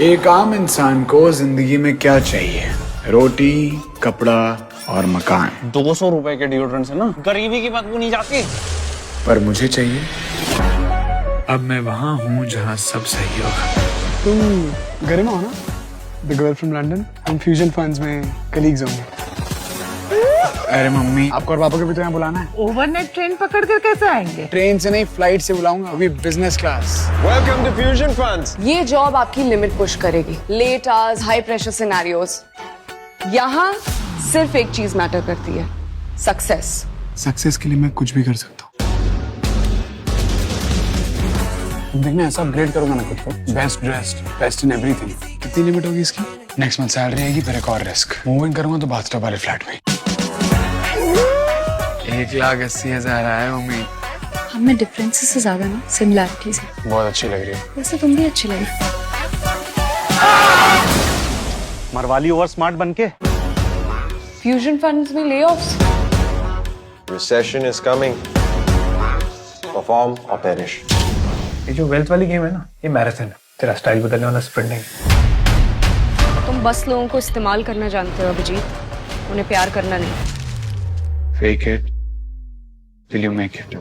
एक आम इंसान को जिंदगी में क्या चाहिए? रोटी, कपड़ा और मकान। 200 रुपए के डिओड्रेंट से ना गरीबी की बदबू नहीं जाती। पर मुझे चाहिए। अब मैं वहां हूं जहां सब सही होगा। तुम गरिमा हो ना? The girl from London. हम फ्यूजन फंड्स में कलीग्स होंगे। अरे मम्मी, आपको और पापा को भी तो यहाँ बुलाना है। ओवरनाइट ट्रेन पकड़ कर कैसे आएंगे? ट्रेन से नहीं, फ्लाइट से बुलाऊंगा, अभी business class. Welcome to Fusion Funds. ये जॉब आपकी लिमिट पुश करेगी। Late hours, high pressure scenarios. यहाँ सिर्फ एक चीज मैटर करती है, सक्सेस। सक्सेस के लिए मैं कुछ भी कर सकता हूँ। देखना, ऐसा अपग्रेड करूंगा ना खुद को। Best dressed, best in everything. कितनी लिमिट होगी इसकी? नेक्स्ट मंथ सैलरी आएगी, फिर एक और रिस्क। मूविंग करूंगा तो बाथटब वाले फ्लैट में। 1,80,000 आया मम्मी। हम में डिफरेंसेस से ज्यादा ना सिमिलैरिटीज है। बहुत अच्छी लग रही है। वैसे तुम भी अच्छी लग रही मरवाली ओवर स्मार्ट बनके। फ्यूजन फंड्स में layoffs. Recession is coming. Perform or perish. ये जो वेल्थ वाली गेम है ना, ये मैराथन है। तेरा स्टाइल बदलने वाला स्प्रिंट नहीं। तुम बस लोगों को इस्तेमाल करना जानते हो अभिजीत, उन्हें प्यार करना नहीं। Fake it till you make it.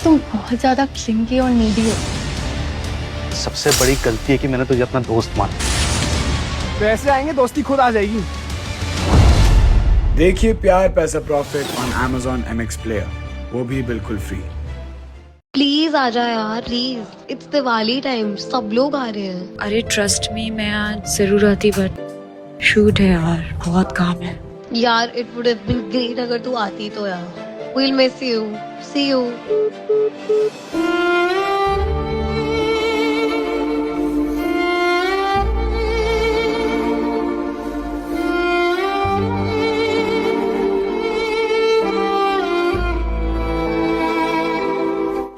तुम बहुत ज्यादा क्लिंगी और नीडी हो। सबसे बड़ी गलती है कि मैंने तुझे अपना दोस्त माना। पैसे आएंगे, दोस्ती खुद आ जाएगी। देखिए प्यार पैसा profit on Amazon MX player, वो भी बिल्कुल फ्री। प्लीज आ जा यार, प्लीज। इट्स दिवाली टाइम, सब लोग आ रहे हैं। अरे ट्रस्ट मी, मैं आज जरूर आती, बट शूट है यार, बहुत काम है। यार it would have been great अगर तू आती तो यार। Will miss you. See you.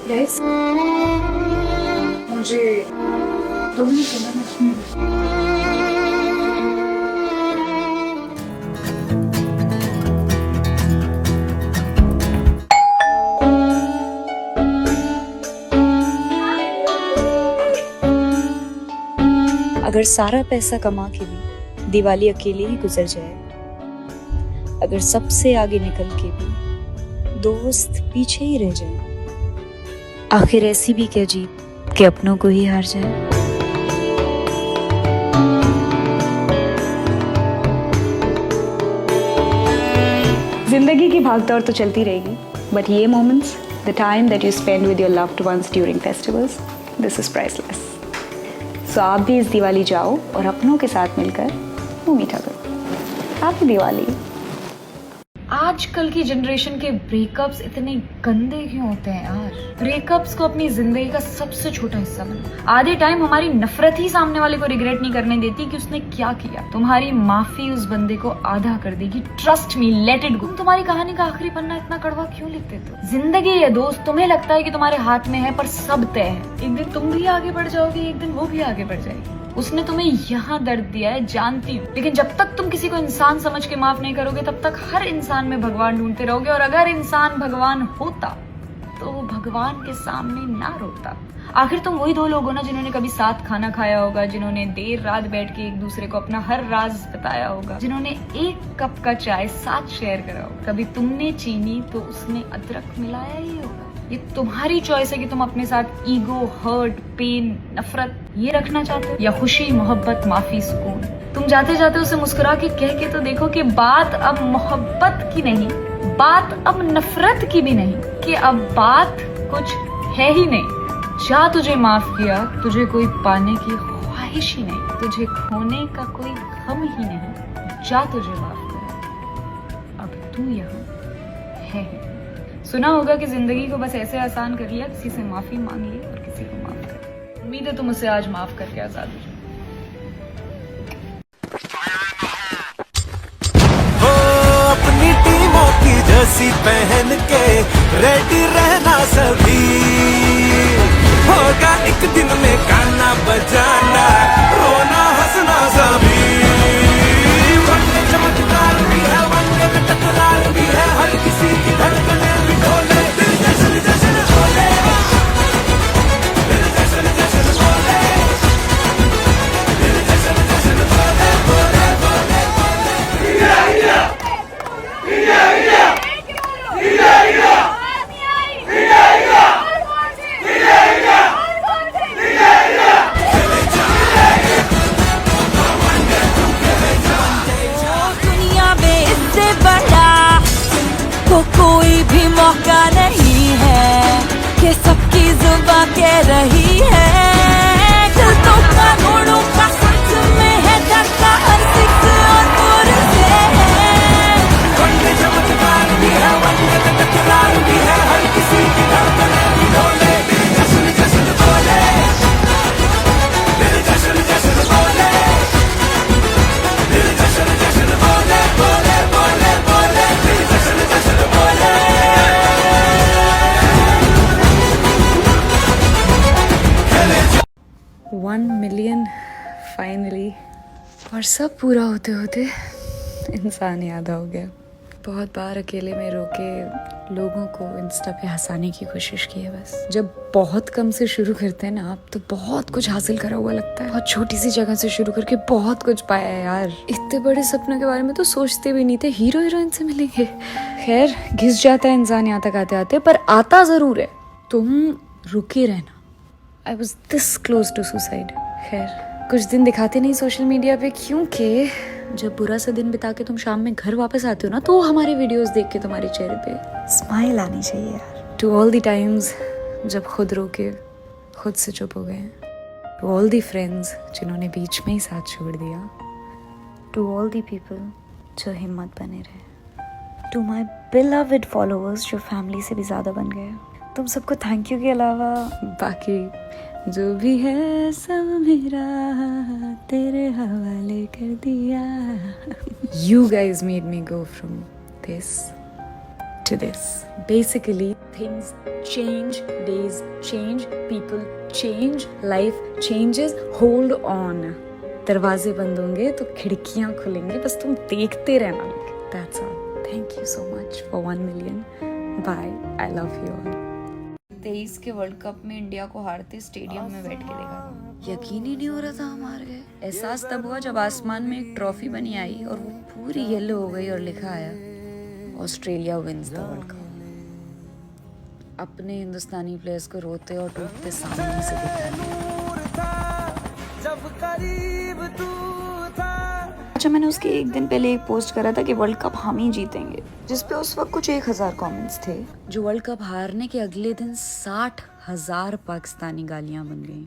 Guys, मुझे 2 मिनट करना है। अगर सारा पैसा कमा के भी दिवाली अकेले ही गुजर जाए, अगर सबसे आगे निकल के भी दोस्त पीछे ही रह जाए, आखिर ऐसी भी क्या जीत कि अपनों को ही हार जाए। जिंदगी की भागदौड़ तो चलती रहेगी, बट ये moments, the time that you spend with your loved ones during festivals, this is priceless. So आप भी इस दिवाली जाओ और अपनों के साथ मिलकर मुंह मीठा करो। हैप्पी दिवाली। आजकल की जनरेशन के ब्रेकअप्स इतने गंदे क्यों होते हैं यार? ब्रेकअप्स को अपनी जिंदगी का सबसे छोटा हिस्सा बना। आधे टाइम हमारी नफरत ही सामने वाले को रिग्रेट नहीं करने देती कि उसने क्या किया। तुम्हारी माफी उस बंदे को आधा कर देगी। Trust me, let it go. तुम तुम्हारी कहानी का आखिरी पन्ना इतना कड़वा क्यों लिख देते हो? जिंदगी है दोस्त, तुम्हें लगता है कि तुम्हारे हाथ में है, पर सब तय है। एक दिन तुम भी आगे बढ़ जाओगे, एक दिन वो भी आगे बढ़ जाएगी। उसने तुम्हें यहाँ दर्द दिया है, जानती हूँ, लेकिन जब तक तुम किसी को इंसान समझ के माफ नहीं करोगे, तब तक हर इंसान में भगवान ढूंढते रहोगे। और अगर इंसान भगवान होता तो वो भगवान के सामने ना रोता। आखिर तुम वही 2 लोग हो ना जिन्होंने कभी साथ खाना खाया होगा, जिन्होंने देर रात बैठ के एक दूसरे को अपना हर राज बताया होगा, जिन्होंने एक कप का चाय साथ शेयर करा होगा। कभी तुमने चीनी तो उसने अदरक मिलाया ही होगा। ये तुम्हारी चॉइस है कि तुम अपने साथ ईगो, हर्ट, पेन, नफरत ये रखना चाहते हो, या खुशी, मोहब्बत, माफी, सुकून। तुम जाते जाते उसे मुस्कुरा के कह के तो देखो कि बात अब मोहब्बत की नहीं, बात अब नफरत की भी नहीं, कि अब बात कुछ है ही नहीं। जा, तुझे माफ किया, तुझे कोई पाने की ख्वाहिश ही नहीं, तुझे खोने का कोई गम ही नहीं। जा, तुझे माफ किया, अब तू यहाँ है ही। सुना होगा कि जिंदगी को बस ऐसे आसान कर लिया, किसी से माफी मांग ली और किसी को माफ कर। उम्मीद है तुम उसे आज माफ करके आजाद हो जाओ। अपनी टीमों की जर्सी पहन के रेडी रहना सभी, होगा एक दिन में गाना बजाना, रोना हंसना सभी। वनडे चमत्कार भी है, वनडे में टकरार भी है, हर किसी की धड़कने भी ढोले, दिल जश्न जश्न बोले, दिल जश्न जश्न बोले। रही है। दिल तो कानूनों का सच में है धक्का और सिक्स और फोर से है। वन्य चमत्कार भी है, वन्य का टकरार भी है, हर किसी की धड़कनें भी बोले, दिल जश्न जश्न बोले, दिल जश्न जश्न बोले, दिल जश्न जश्न बोले, बोले बोले बोले, दिल जश्न जश्न बोले। 1 million फाइनली। और सब पूरा होते होते इंसान याद हो गया। बहुत बार अकेले में रोके लोगों को इंस्टा पे हंसाने की कोशिश की है बस। जब बहुत कम से शुरू करते हैं ना आप, तो बहुत कुछ हासिल करा हुआ लगता है। बहुत छोटी सी जगह से शुरू करके बहुत कुछ पाया है यार। इतने बड़े सपनों के बारे में तो सोचते भी नहीं थे, हीरो हीरोइन से मिलेंगे। खैर घिस जाता है इंसान यहाँ तक आते आते, पर आता जरूर है। तुम रुके रहना। I was this close to suicide. खैर कुछ दिन दिखाते नहीं सोशल मीडिया पे, क्योंकि जब बुरा सा दिन बिता के तुम शाम में घर वापस आते हो ना, तो हमारे वीडियोस देख के तुम्हारे चेहरे पे स्माइल आनी चाहिए यार। टू ऑल द टाइम्स जब खुद रो के खुद से चुप हो गए, टू ऑल द फ्रेंड्स जिन्होंने बीच में ही साथ छोड़ दिया, टू ऑल द पीपल जो हिम्मत बने रहे, टू माई बिलव्ड फॉलोअर्स जो फैमिली से भी ज़्यादा बन गए, तुम सबको थैंक यू के अलावा बाकी जो भी है सब मेरा तेरे हवाले कर दिया। You guys made me go from this to this. Basically, things change, days change, people change, life changes. Hold on. दरवाजे बंद होंगे तो खिड़कियां खुलेंगे, बस तुम देखते रहना। That's all. Thank you so much for 1 million. Bye. I love you all. 23 के वर्ल्ड कप में इंडिया को हारते स्टेडियम में बैठ के देखा था। यकीन ही नहीं हो रहा था हम हार गए। एहसास तब हुआ जब आसमान में एक ट्रॉफी बनी आई और वो पूरी येलो हो गई और लिखा आया Australia wins the world cup. अपने हिंदुस्तानी प्लेयर्स को रोते और टूटते सामने से दिखा। अच्छा, मैंने उसके एक दिन पहले एक पोस्ट करा था कि वर्ल्ड कप हम ही जीतेंगे, जिसपे उस वक्त कुछ 1000 कमेंट्स थे। जो वर्ल्ड कप हारने के अगले दिन 60,000 पाकिस्तानी गालियां बन गई।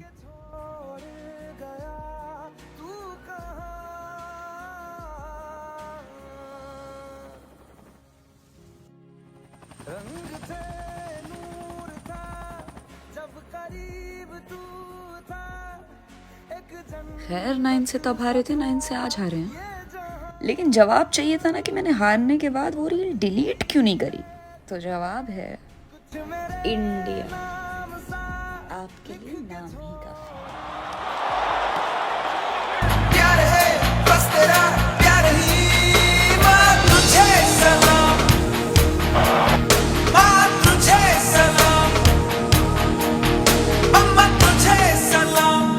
खैर 9 से तब हारे थे, 9 से आज हारे हैं। लेकिन जवाब चाहिए था ना कि मैंने हारने के बाद वो रील डिलीट क्यों नहीं करी। तो जवाब है इंडिया। आपके लिए नाम ही काफी। प्यार है बस तेरा, प्यार ही माँ तुझे सलाम, माँ तुझे सलाम, अम्मा तुझे सलाम।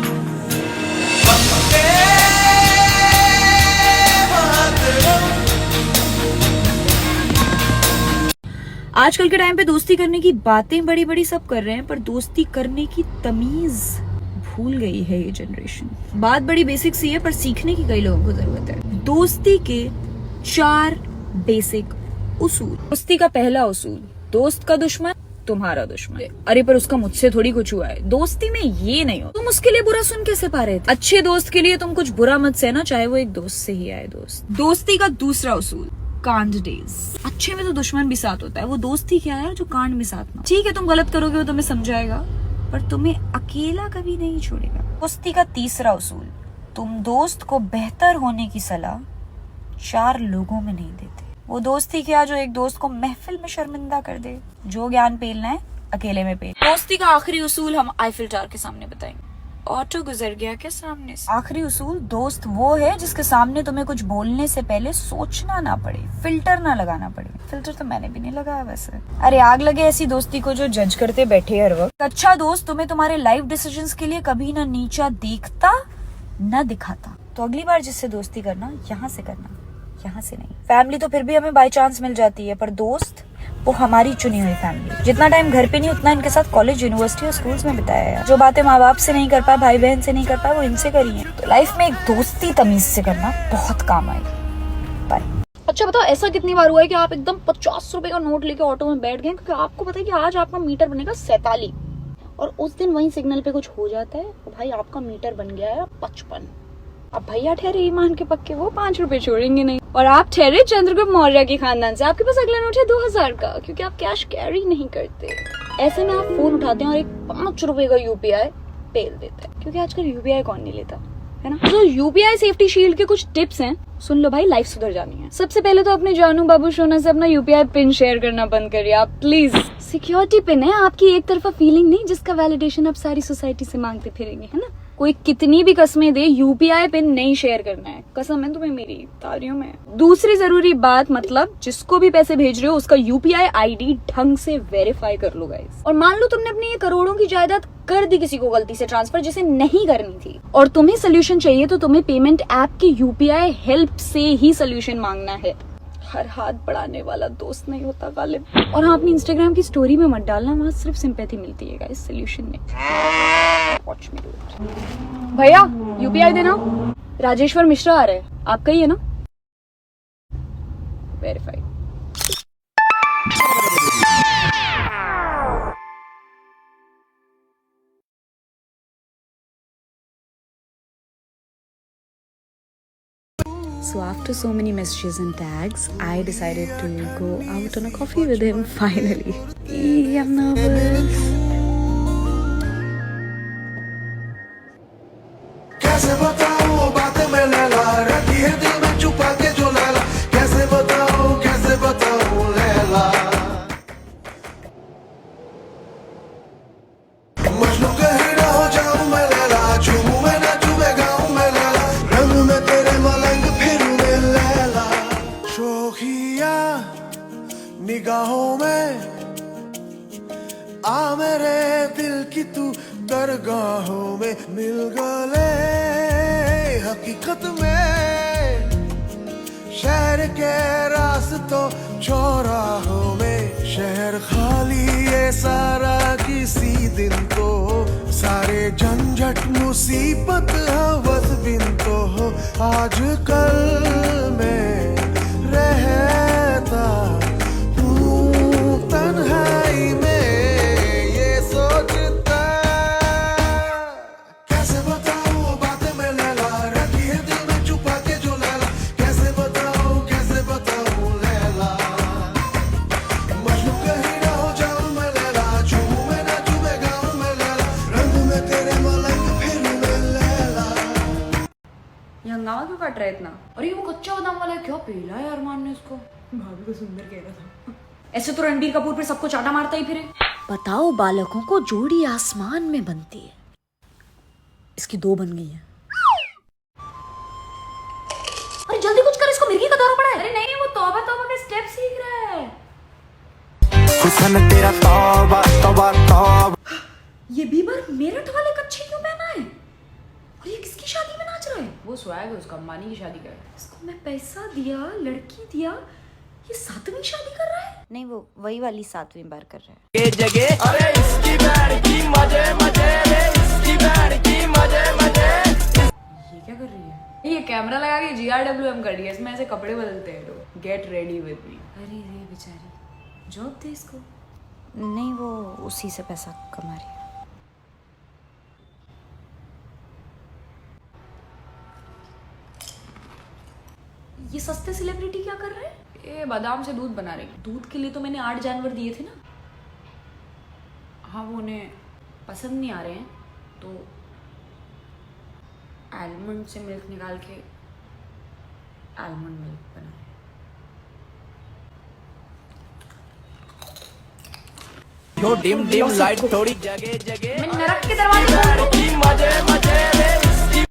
आजकल के टाइम पे दोस्ती करने की बातें बड़ी बड़ी सब कर रहे हैं, पर दोस्ती करने की तमीज भूल गई है ये जनरेशन। बात बड़ी बेसिक सी है, पर सीखने की कई लोगों को जरूरत है। दोस्ती के 4 बेसिक उसूल। दोस्ती का पहला उसूल, दोस्त का दुश्मन तुम्हारा दुश्मन। अरे पर उसका मुझसे थोड़ी कुछ हुआ है। दोस्ती में ये नहीं हो। तुम उसके लिए बुरा सुन कैसे पा रहे थे? अच्छे दोस्त के लिए तुम कुछ बुरा मत सहना, चाहे वो एक दोस्त से ही आए दोस्त। दोस्ती का दूसरा उसूल, कांड डेज। अच्छे में तो दुश्मन भी साथ होता है, वो दोस्ती क्या है जो कांड में साथ ना। ठीक है तुम गलत करोगे वो तुम्हें समझाएगा, पर तुम्हें अकेला कभी नहीं छोड़ेगा। दोस्ती का तीसरा उसूल, तुम दोस्त को बेहतर होने की सलाह 4 लोगों में नहीं देते। वो दोस्ती क्या जो एक दोस्त को महफिल में शर्मिंदा कर दे। जो ज्ञान पेलना है अकेले में पेल। दोस्ती का आखिरी उसूल हम आईफिल टावर के सामने बताएंगे। ऑटो गुजर गया के सामने से। आखिरी उसूल, दोस्त वो है जिसके सामने तुम्हें कुछ बोलने से पहले सोचना ना पड़े, फिल्टर ना लगाना पड़े। फिल्टर तो मैंने भी नहीं लगाया वैसे। अरे आग लगे ऐसी दोस्ती को जो जज करते बैठे हर वक्त। अच्छा दोस्त तुम्हें तुम्हारे लाइफ डिसीजंस के लिए कभी ना नीचा देखता ना दिखाता। तो अगली बार जिससे दोस्ती करना यहाँ से करना, यहाँ से नहीं। फैमिली तो फिर भी हमें बाय चांस मिल जाती है, पर दोस्त वो हमारी चुनी हुई फैमिली। जितना टाइम घर पे नहीं उतना इनके साथ कॉलेज, यूनिवर्सिटी और स्कूल्स में बिताया है। जो बातें माँ बाप से नहीं कर पाए, भाई बहन से नहीं कर पाए, वो इनसे करी है। तो लाइफ में एक दोस्ती तमीज से करना बहुत काम आएगी। बाय। अच्छा बताओ ऐसा कितनी बार हुआ है कि आप एकदम 50 रुपए का नोट लेके ऑटो में बैठ गए क्योंकि आपको पता है कि आज आपका मीटर बनेगा 47 और उस दिन वही सिग्नल पे कुछ हो जाता है और भाई आपका मीटर बन गया है 55। अब भैया ठहरे ईमान के पक्के, वो 5 रुपए छोड़ेंगे नहीं। और आप ठहरे चंद्रगुप्त मौर्य के खानदान से, आपके पास अगला नोट है 2000 का, क्योंकि आप कैश कैरी नहीं करते। ऐसे में आप फोन उठाते हैं और एक 5 रुपए का यूपीआई पेल देता है, क्योंकि आजकल यूपीआई कौन नहीं लेता है ना। तो यूपीआई सेफ्टी शील्ड के कुछ टिप्स हैं, सुन लो भाई, लाइफ सुधर जानी है। सबसे पहले तो अपने जानू बाबू सोना से अपना यूपीआई पिन शेयर करना बंद करिए आप प्लीज। सिक्योरिटी पिन है, आपकी एक तरफा फीलिंग नहीं जिसका वैलिडेशन आप सारी सोसाइटी से मांगते फिरेंगे, है ना। कोई कितनी भी कस्में दे, यूपीआई पिन नहीं शेयर करना है, कसम है तुम्हें मेरी, तारियों में। दूसरी जरूरी बात, मतलब जिसको भी पैसे भेज रहे हो उसका यूपीआई आईडी ढंग से वेरीफाई कर लो गाइस। और मान लो तुमने अपनी ये करोड़ों की जायदाद कर दी किसी को गलती से ट्रांसफर, जिसे नहीं करनी थी, और तुम्हें सोल्यूशन चाहिए, तो तुम्हें पेमेंट ऐप के यूपीआई हेल्प से ही सोल्यूशन मांगना है। हर हाथ बढ़ाने वाला दोस्त नहीं होता गालिब। और हाँ, अपनी इंस्टाग्राम की स्टोरी में मत डालना, वहाँ सिर्फ सिंपैथी मिलती है गाइस, सोल्यूशन नहीं। Watch me do it. भैया यूपीआई देना, राजेश्वर मिश्रा आ रहे हैं, आपका ही है ना, verify. So after so many messages and tags, I decided to go out on a coffee with him finally. I'm nervous. कैसे बताऊं वो बातें मैं लैला रखी है दिल में छुपा के जो लैला, कैसे बताऊं लैला। मजनू कहीं ना हो जाऊं मैं लैला, झूमूं मैं नाचूं मैं गाऊं मैं लैला, रंग में तेरे मलंग फिरूं मैं लैला। शोखिया निगाहों में आ मेरे दिल की तू दरगाहों में, मिल गले हकीकत में शहर के रास्तों चौराहों में। शहर खाली ये सारा किसी दिन तो, सारे झंझट मुसीबत हवस बिन तो हो। आजकल मैं रहता हूँ तन्हाई में, ये सोचता कैसे बताऊं वो बातें मैं लैला रखी है दिल में छुपा के जो लैला, कैसे बताऊं लैला। मजनू कहीं ना हो जाऊं मैं लैला, झूमूं मैं नाचूं मैं गाऊं मैं लैला, रंग में तेरे मलंग फिरूं मैं लैला। ये हंगामा क्यों काट रहा है इतना? अरे वो कच्चा बादाम वाला है, क्या पीला है अरमान ने इसको? भाभी को सुंदर कह रहा था। ऐसे तो रणबीर कपूर पे सबको चाटा मारता ही फिरे। बताओ, बालकों को जोड़ी आसमान में बनती है, इसकी 2 बन गई है। अरे जल्दी कुछ कर, इसको मिर्गी का दौरा पड़ा है। अरे नहीं, वो तौबा तौबा के स्टेप सीख रहा है। हुस्न तेरा तौबा तौबा तौबा। ये बीबर मेरठ वाले कच्छे क्यों पहना है? और ये किसकी शादी में नाच रहा है? वो स्वैग है उसका, अंबानी की शादी का है। इसको मैं पैसा दिया, लड़की दिया, ये 7वीं शादी कर रहा है। नहीं, वो वही वाली 7वीं बार कर रहा है। ये जगह अरे इसकी बैंड की मजे मजे रे, इसकी बैंड की मजे मजे। ये क्या कर रही है? ये कैमरा लगा के GRWM कर रही है, इसमें ऐसे कपड़े बदलते हैं लोग। Get ready with me. अरे रे बेचारी, जॉब दे इसको। नहीं, वो उसी से पैसा कमा रही है। ये सस्ते सेलिब्रिटी क्या कर रहे हैं? ये बादाम से दूध बना रही। दूध के लिए तो मैंने 8 जानवर दिए थे ना। हाँ, वो उन्हें पसंद नहीं आ रहे हैं, तो आलमंड से मिल्क निकाल के आलमंड मिल्क बना रहे। यो डिम डिम लाइट थोड़ी जगह जगह, मैं नरक के दरवाजे की मजे मजे रे।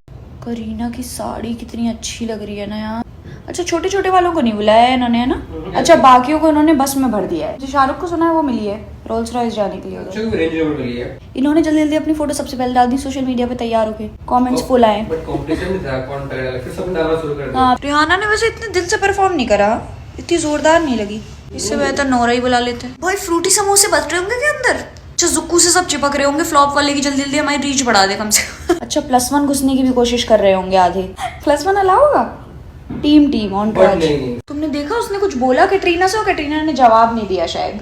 करीना की साड़ी कितनी अच्छी लग रही है ना यार। अच्छा, छोटे छोटे वालों को नहीं बुलाया है इन्होंने, है ना। अच्छा, बाकियों को इन्होंने बस में भर दिया है। जो शाहरुख को सुना है वो मिली है रोल्स रॉयस जाने के लिए। इन्होंने जल्दी जल्दी अपनी फोटो सबसे पहले डाल दी सोशल मीडिया पे, तैयार होके कमेंट्स फुल आए। हाँ, रिहाना ने वैसे इतने दिल से परफॉर्म नहीं करा, इतनी जोरदार नहीं लगी। इससे बेहतर नोरा ही बुला लेते। भाई फ्रूटी समोसे बच रहे होंगे के अंदर। अच्छा, जुक्कू से सब चिपक रहे होंगे फ्लॉप वाले की, जल्दी जल्दी हमारी रीच बढ़ा दे कम से कम। अच्छा, +1 घुसने की भी कोशिश कर रहे होंगे आधे। +1 अलाउ होगा? Team on track. तुमने देखा उसने कुछ बोला कैटरीना से, और कैटरीना ने जवाब नहीं दिया शायद।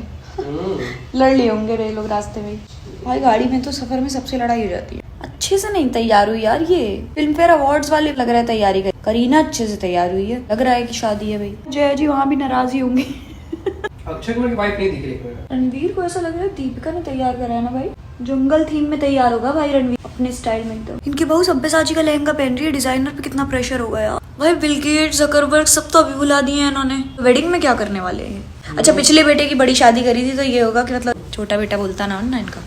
लड़ लिए होंगे रे लोग रास्ते में। भाई गाड़ी में तो सफर में सबसे लड़ाई हो जाती है। अच्छे से नहीं तैयार हुई यार, ये फिल्म फेयर अवार्ड्स वाले लग रहा है तैयारी कर। करीना अच्छे से तैयार हुई है, लग रहा है कि शादी है भाई। जय जी वहाँ भी नाराज ही होंगे। अक्षय कुमार की वाइफ नहीं दिखी लेकिन रणवीर को ऐसा लग रहा है दीपिका ने तैयार करा है ना भाई। जंगल थीम में तैयार होगा भाई रणवीर अपने स्टाइल में एकदम। इनकी बहू सब्यसाची का लहंगा पहन रही है, डिजाइनर पे कितना प्रेशर होगा यार भाई। बिल गेट्स, जकरबर्ग सब तो अभी बुला दिए हैं इन्होंने। वेडिंग में क्या करने वाले हैं? अच्छा पिछले बेटे की बड़ी शादी करी थी तो ये होगा कि मतलब छोटा बेटा बोलता ना इनका।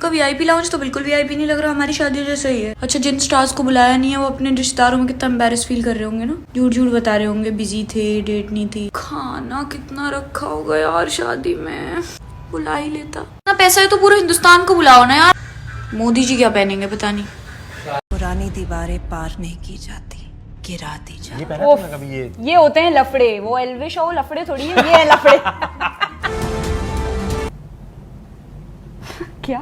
वीआईपी लाउंज तो बिल्कुल वीआईपी नहीं लग रहा, हमारी शादी जैसे ही है। अच्छा जिन स्टार्स को बुलाया नहीं है वो अपने रिश्तेदारों में कितना एम्बैरेस फील कर रहे होंगे ना, झूठ झूठ बता रहे होंगे बिजी थे, डेट नहीं थी। खाना कितना रखा होगा यार शादी में, बुला ही लेता ना। पैसा है तो पूरे हिंदुस्तान को बुलाओ ना यार। मोदी जी क्या पहनेंगे पता नहीं। पुरानी दीवारें पार नहीं की जाती, गिरा दी जाती। ये होते हैं लफड़े, वो एल्विश और लफड़े थोड़ी है, ये है लफड़े। क्या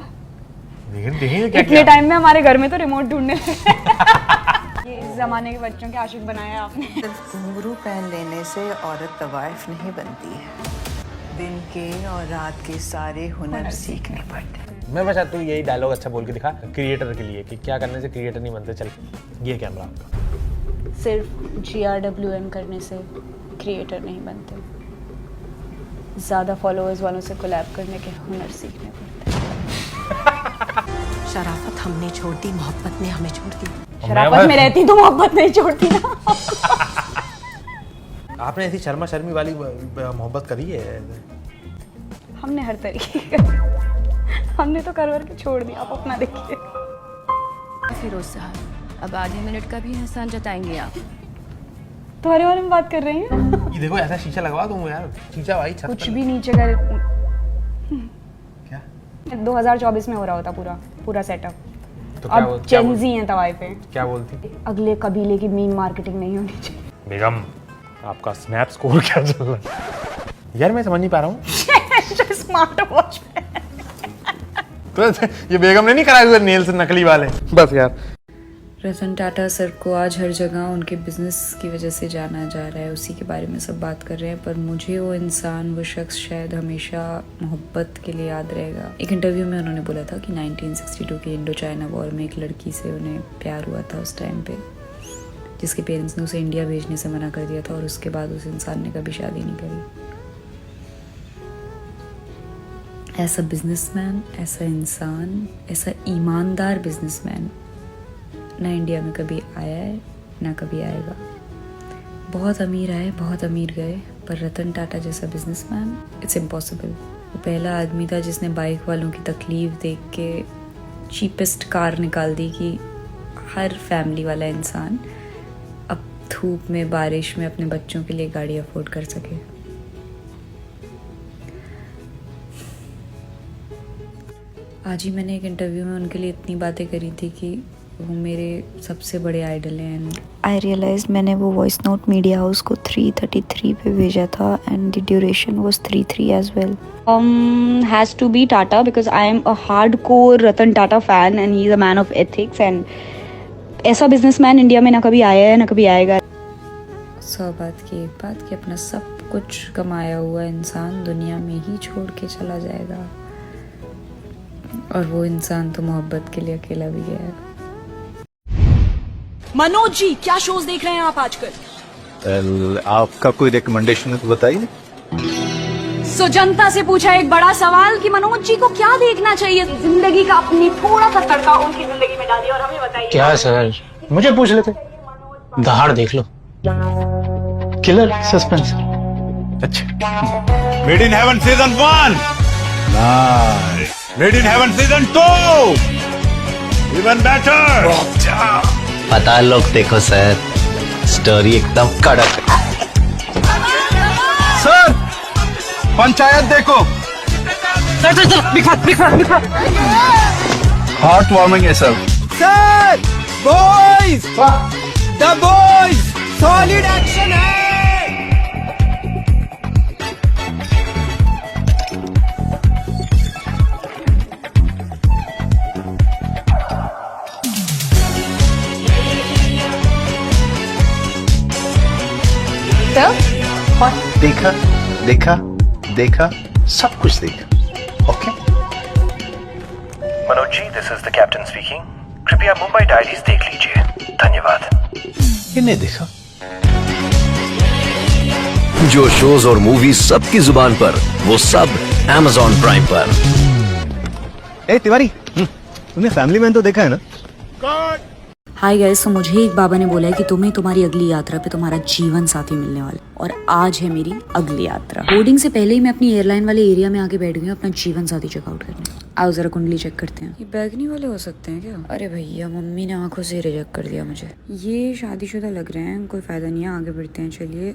इतने टाइम में हमारे घर में तो रिमोट ढूंढने ये इस जमाने के बच्चों के आशिक बनाया आपने। घुंघरू पहन लेने से औरत तवाइफ नहीं बनती है, दिन के और रात के सारे हुनर सीखने पड़ते। मैं बस तू यही डायलॉग अच्छा बोल के दिखा क्रिएटर के लिए कि क्या करने से क्रिएटर नहीं बनते। चल ये कैमरा आपका। सिर्फ GRWM करने से क्रिएटर नहीं बनते, ज्यादा फॉलोअर्स वालों से कोलैब करने के हुनर सीखने पड़ते। शराफत हमने छोड़ दी, मोहब्बत ने हमें छोड़ दी। शराफत में रहती तो मोहब्बत नहीं छोड़ती ना। आपने ऐसी शर्मा शर्मी वाली मोहब्बत करी है? हमने हर तरीके का, हमने तो करवर के छोड़ दिया। आप अपना देखिए। फिरोज साहब अब आधे मिनट का भी एहसान जताएंगे आप? तुम्हारे बारे में बात कर रहे हैं? ये देखो ऐसा शीशा लगवा दूं यार, शीशा भाई छत कुछ भी नीचे कर। क्या 2024 में हो रहा होता पूरा सेटअप। तो अब जेनजी हैं तवाई पे। क्या बोलती? अगले कबीले की मीम मार्केटिंग नहीं होनी चाहिए। बेगम आपका स्नैप स्कोर क्या चल रहा है यार? मैं समझ नहीं पा रहा हूँ। स्मार्ट वॉच तो ये बेगम ने नहीं कराए हुए नेल्स नकली वाले? बस यार। रतन टाटा सर को आज हर जगह उनके बिजनेस की वजह से जाना जा रहा है, उसी के बारे में सब बात कर रहे हैं। पर मुझे वो इंसान, वो शख्स शायद हमेशा मोहब्बत के लिए याद रहेगा। एक इंटरव्यू में उन्होंने बोला था कि 1962 के इंडो चाइना वॉर में एक लड़की से उन्हें प्यार हुआ था उस टाइम पे, जिसके पेरेंट्स ने उसे इंडिया भेजने से मना कर दिया था और उसके बाद उस इंसान ने कभी शादी नहीं करी। ऐसा बिजनेसमैन, ऐसा इंसान, ऐसा ईमानदार बिजनेसमैन ना इंडिया में कभी आया है ना कभी आएगा। बहुत अमीर आए, बहुत अमीर गए, पर रतन टाटा जैसा बिजनेसमैन इट्स इम्पॉसिबल। वो पहला आदमी था जिसने बाइक वालों की तकलीफ देख के चीपेस्ट कार निकाल दी कि हर फैमिली वाला इंसान अब धूप में, बारिश में अपने बच्चों के लिए गाड़ी अफोर्ड कर सके। आज ही मैंने एक इंटरव्यू में उनके लिए इतनी बातें करी थी कि वो मेरे सबसे बड़े आइडल हैं। आई रियलाइज मैंने वो वॉइस नोट मीडिया हाउस को 3:33 पे भेजा था and the duration was 3:03 as well. Has to be Tata because I am a hardcore Ratan Tata fan and he is a man of ethics एंड ऐसा बिजनेसमैन इंडिया में ना कभी आया है ना कभी आएगा। सौ बात की एक बात कि अपना सब कुछ कमाया हुआ इंसान दुनिया में ही छोड़ के चला जाएगा, और वो इंसान तो मोहब्बत के लिए अकेला भी गया है। मनोज जी क्या शोज देख रहे हैं आप आजकल? आपका कोई रिकमेंडेशन है तो बताइए। सो जनता से पूछा एक बड़ा सवाल कि मनोज जी को क्या देखना चाहिए? जिंदगी का अपनी थोड़ा सा तड़का उनकी जिंदगी में डालिए और हमें बताइए। क्या सर, मुझे पूछ लेते। दहाड़ देख लो, किलर सस्पेंस। अच्छा made in heaven season 1, nice. Made in heaven season 2, even better. पता लोग देखो सर, स्टोरी एकदम कड़क। सर पंचायत देखो, हार्ट वार्मिंग है sir. Sir boys, the boys, solid action है। देखा देखा देखा, सब कुछ देखा। Okay ji, this is the captain speaking. कृपया मुंबई डायरीज देख लीजिए। धन्यवाद। ये नहीं देखा। जो शोज और मूवीज सबकी जुबान पर, वो सब Amazon प्राइम पर। ए तिवारी, तुमने फैमिली मैन तो देखा है ना? हाय गाइस, तो मुझे एक बाबा ने बोला है कि तुम्हें तुम्हारी अगली यात्रा पे तुम्हारा जीवन साथी मिलने वाला है, और आज है मेरी अगली यात्रा। बोर्डिंग से पहले ही मैं अपनी एयरलाइन वाले एरिया में आके बैठ गई अपना जीवन साथी चेकआउट करने। आओ जरा कुंडली चेक करते हैं। ये बैगनी वाले हो सकते हैं क्या? अरे भैया, मम्मी ने आंखों से रिजेक्ट कर दिया मुझे। ये शादीशुदा लग रहे हैं, कोई फायदा नहीं है, आगे बढ़ते हैं। चलिए,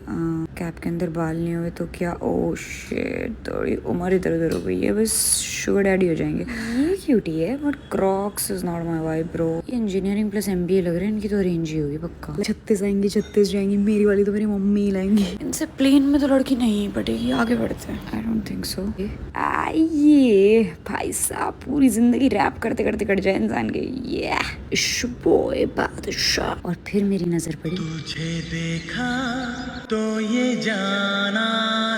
कैप के अंदर बाल नहीं हुए तो क्या? ओ शिट, थोड़ी उम्र इधर उधर हो गई है, बस शुगर डैडी हो जाएंगे। ये क्यूटी है but Crocs is not my vibe bro. ये इंजीनियरिंग प्लस MBA लग रहे हैं, इनकी तो अरेंज ही होगी पक्का। 36 आएंगे, 36 जाएंगी, मेरी वाली तो मेरी मम्मी ही लाएंगी। इनसे प्लेन में तो लड़की नहीं पटेगी। आगे बढ़ते हैं। I don't think so. आइए भाई साहब, पूरी जिंदगी रैप करते करते कट जाए इंसान के। ये बॉय बादशाह। और फिर मेरी नजर पड़ी, तुझे देखा तो ये जाना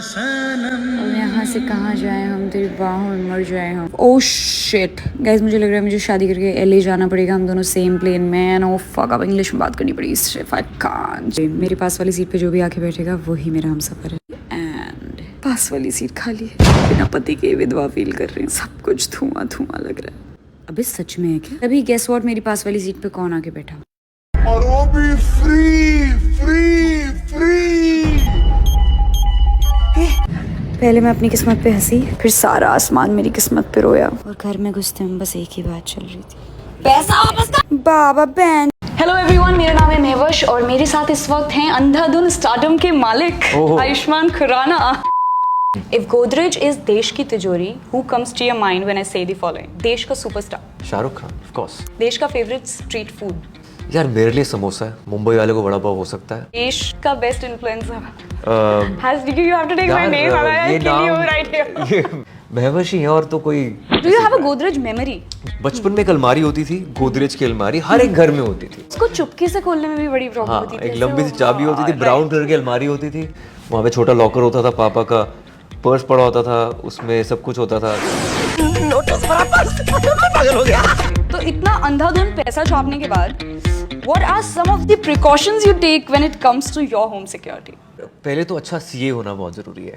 सनम, और यहाँ से कहाँ जाए हम, तेरी बाहों में मर जाए हम। ओह शिट गाइस, मुझे लग रहा है मुझे शादी करके LA जाना पड़ेगा। हम दोनों सेम प्लेन में। नो फक, अब इंग्लिश में बात करनी पड़ेगी। If I can't. मेरे पास वाली सीट पे जो भी आके बैठेगा वही मेरा हमसफर है। एंड पास वाली सीट खाली है। बिना पति के विधवा फील कर रही हूँ। सब कुछ धुआं धुआं लग रहा है। अबे सच में है क्या? अभी गेस व्हाट, मेरी पास वाली सीट पे कौन आके बैठा? और वो भी फ्री फ्री फ्री। पहले मैं अपनी किस्मत पे हंसी, फिर सारा आसमान मेरी किस्मत पे रोया। और घर में घुसते में बस एक ही बात चल रही थी, पैसा वापस कर बाबा बहन। हेलो एवरीवन, मेरा नाम है मेहवश और मेरे साथ इस वक्त हैं अंधाधुन स्टारडम के मालिक Ayushman Khurana. If Godrej is देश की तिजोरी, who comes to your mind when I say the following? देश का superstar Shahrukh Khan, of course। देश का फेवरेट स्ट्रीट फूड? यार मेरे लिए समोसा है, मुंबई वाले को वड़ा पाव हो सकता है। देश का best influencer? You have to take my name, ये नाम महवश ही है, और तो कोई। Do you have a Godrej memory? बचपन में एक अलमारी होती थी, गोदरेज की अलमारी हर एक घर में होती थी। उसको चुपके से खोलने में भी बड़ी प्रॉब्लम होती थी। एक लंबी सी चाबी होती थी, ब्राउन कलर की अलमारी होती थी, वहाँ पे छोटा लॉकर होता था, पापा का पर्स पड़ा होता था, उसमें सब कुछ होता था। पागल हो गया। तो इतना अंधाधुन पैसा छापने के बाद what are some of the precautions you take when it comes to your home security? पहले तो अच्छा CA होना बहुत जरूरी है।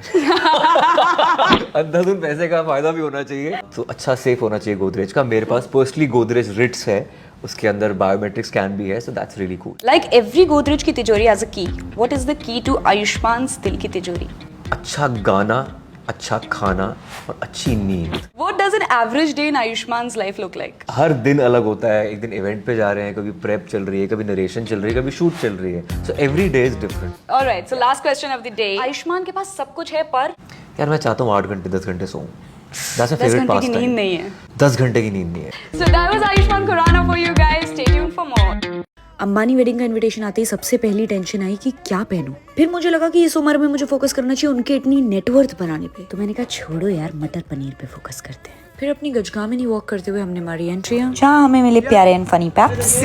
अंधाधुन पैसे का फायदा भी होना चाहिए, तो अच्छा सेफ होना चाहिए गोदरेज का। मेरे पास पर्सनली गोदरेज रिट्स है, उसके अंदर बायोमेट्रिक स्कैन भी है, so that's really cool। Like every Godrej की तिजोरी has a key. What is the key to आयुष्मान's दिल की तिजोरी? अच्छा गाना, अच्छा खाना और अच्छी नींद। What does an average day in Ayushman's life look like? हर दिन अलग होता है। एक दिन इवेंट पे जा रहे हैं, कभी प्रेप चल रही है, कभी नरेशन चल रही है, कभी शूट चल रही है, so every day is different। Alright, so last question of the day। Ayushman के पास सब कुछ है पर यार मैं चाहता हूँ 8 घंटे 10 घंटे सोऊं। That's my favorite 10 घंटे की pastime। नींद नहीं है। 10 घंटे की नींद नहीं है। So that was Ayushman Khurrana for you guys। Stay tuned for more। Ambani wedding का इनविटेशन आते ही सबसे पहली टेंशन आई कि क्या पहनूं। फिर मुझे लगा कि इस उम्र में मुझे फोकस करना चाहिए उनके इतनी नेटवर्थ बनाने पे, तो मैंने कहा छोड़ो यार, मटर पनीर पे फोकस करते हैं। फिर अपनी गजगामिनी वॉक करते हुए हमने मारी एंट्रियां, जहाँ हमें मिले प्यारे एंड फनी पैप्स।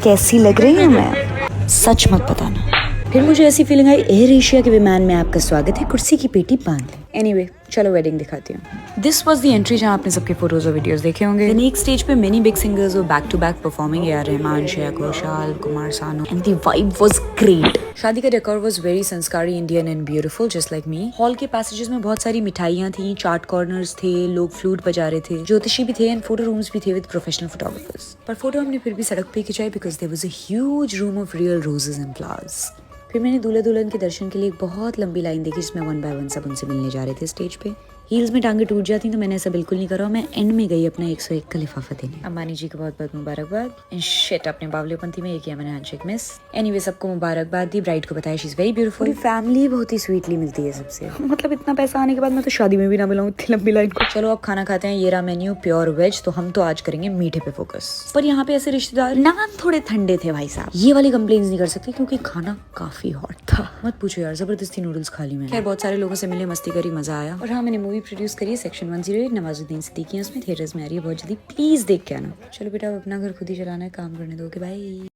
कैसी लग रही हूँ मैं, सच मत बताना। फिर मुझे ऐसी फीलिंग आई एयर एशिया के विमान में आपका स्वागत है, कुर्सी की पेटी बांध लें। एनीवे, चलो वेडिंग दिखाती हूँ। दिस वाज द एंट्री जहाँ आपने सबके फोटोज और वीडियोस देखे होंगे। एक स्टेज पे many big singers were back to back performing. AR Rahman, Shreya Ghoshal, Kumar Sanu, and the vibe was great. शादी का decor was very sanskari, Indian and beautiful, just like me. Hall के पैसेजेस में बहुत सारी मिठाइयाँ थी, चाट कॉर्नर्स थे, लोग फ्लूट बजा रहे थे, ज्योतिषी भी थे, एंड फोटो रूम्स भी थे विद प्रोफेशनल फोटोग्राफर्स। पर फोटो हमने फिर भी सड़क पे खिंचाई because there was a huge room of real roses and flowers. फिर मैंने दूल्हा दुल्हन के दर्शन के लिए एक बहुत लंबी लाइन देखी, जिसमें 1 by 1 सब उनसे मिलने जा रहे थे स्टेज पे। हील्स में टांगे टूट जाती तो मैंने ऐसा बिल्कुल नहीं करा। मैं एंड में गई अपना 101 का लिफाफा देने। अंबानी जी को बहुत बहुत मुबारकबाद। एंड शिट, अपने बावलेपंथी में ये किया मैंने हैंडशेक मिस। एनीवे, सबको मुबारकबाद दी। ब्राइड को बताया she is very beautiful. Family बहुत ही स्वीटली मिलती है सबसे। मतलब इतना पैसा आने के बाद मैं तो शादी में भी ना मिलाऊं इतनी लंबी लाइन को। चलो अब खाना खाते हैं। ये रहा मेन्यू, प्योर वेज। तो हम तो आज करेंगे मीठे पे फोकस। पर यहाँ पे ऐसे रिश्तेदार नान थोड़े ठंडे थे भाई साहब। ये वाली कंप्लेंट्स नहीं कर सकते क्योंकि खाना काफी हॉट था। मत पूछो यार, जबरदस्ती नूडल्स खा ली मैंने। खैर, बहुत सारे लोगों से मिले, मस्ती करी, मजा आया। और हाँ, मैंने मूवी प्रोड्यूस करी है सेक्शन 108, नवाजुद्दीन सिद्दीकी उसमें थिएटर्स में आ रही है बहुत जल्दी, प्लीज देख के आना। चलो बेटा, अब अपना घर खुद ही चलाना है, काम करने दो। Bye.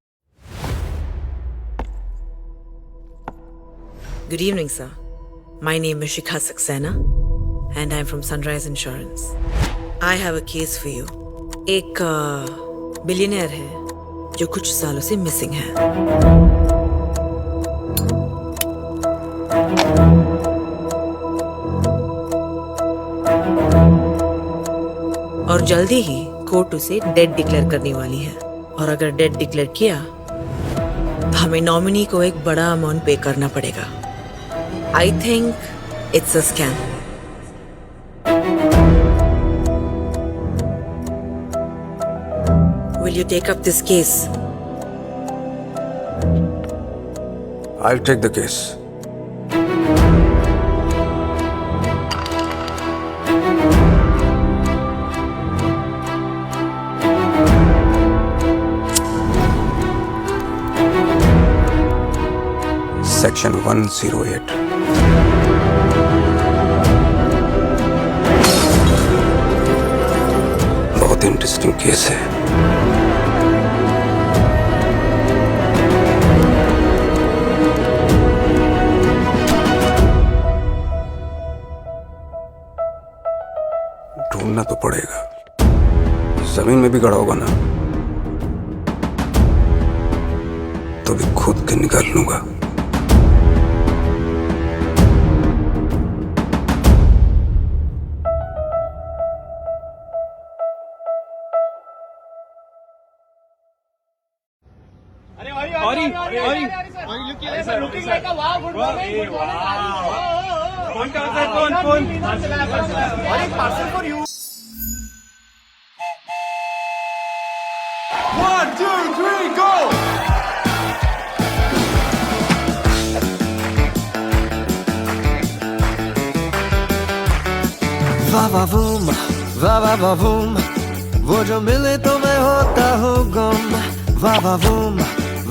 Good evening, sir. My name is Shikha Saxena and I'm from Sunrise Insurance. I have a case for you. एक बिलियनियर है जो कुछ सालों से मिसिंग है। और जल्दी ही कोर्ट उसे डेड डिक्लेयर करने वाली है। और अगर डेड डिक्लेयर किया तो हमें नॉमिनी को एक बड़ा अमाउंट पे करना पड़ेगा। I think it's a scam. Will you take up this case? I'll take the case. Section 108. बहुत इंटरेस्टिंग केस है। ढूंढना तो पड़ेगा। जमीन में भी गड़ा होगा ना, तो भी खुद के निकाल लूंगा। वाह वाह वूम, वाह वाह वाह वूम, वो जो मिले तो मैं होता हूँ गुम। वाह वाह वूम,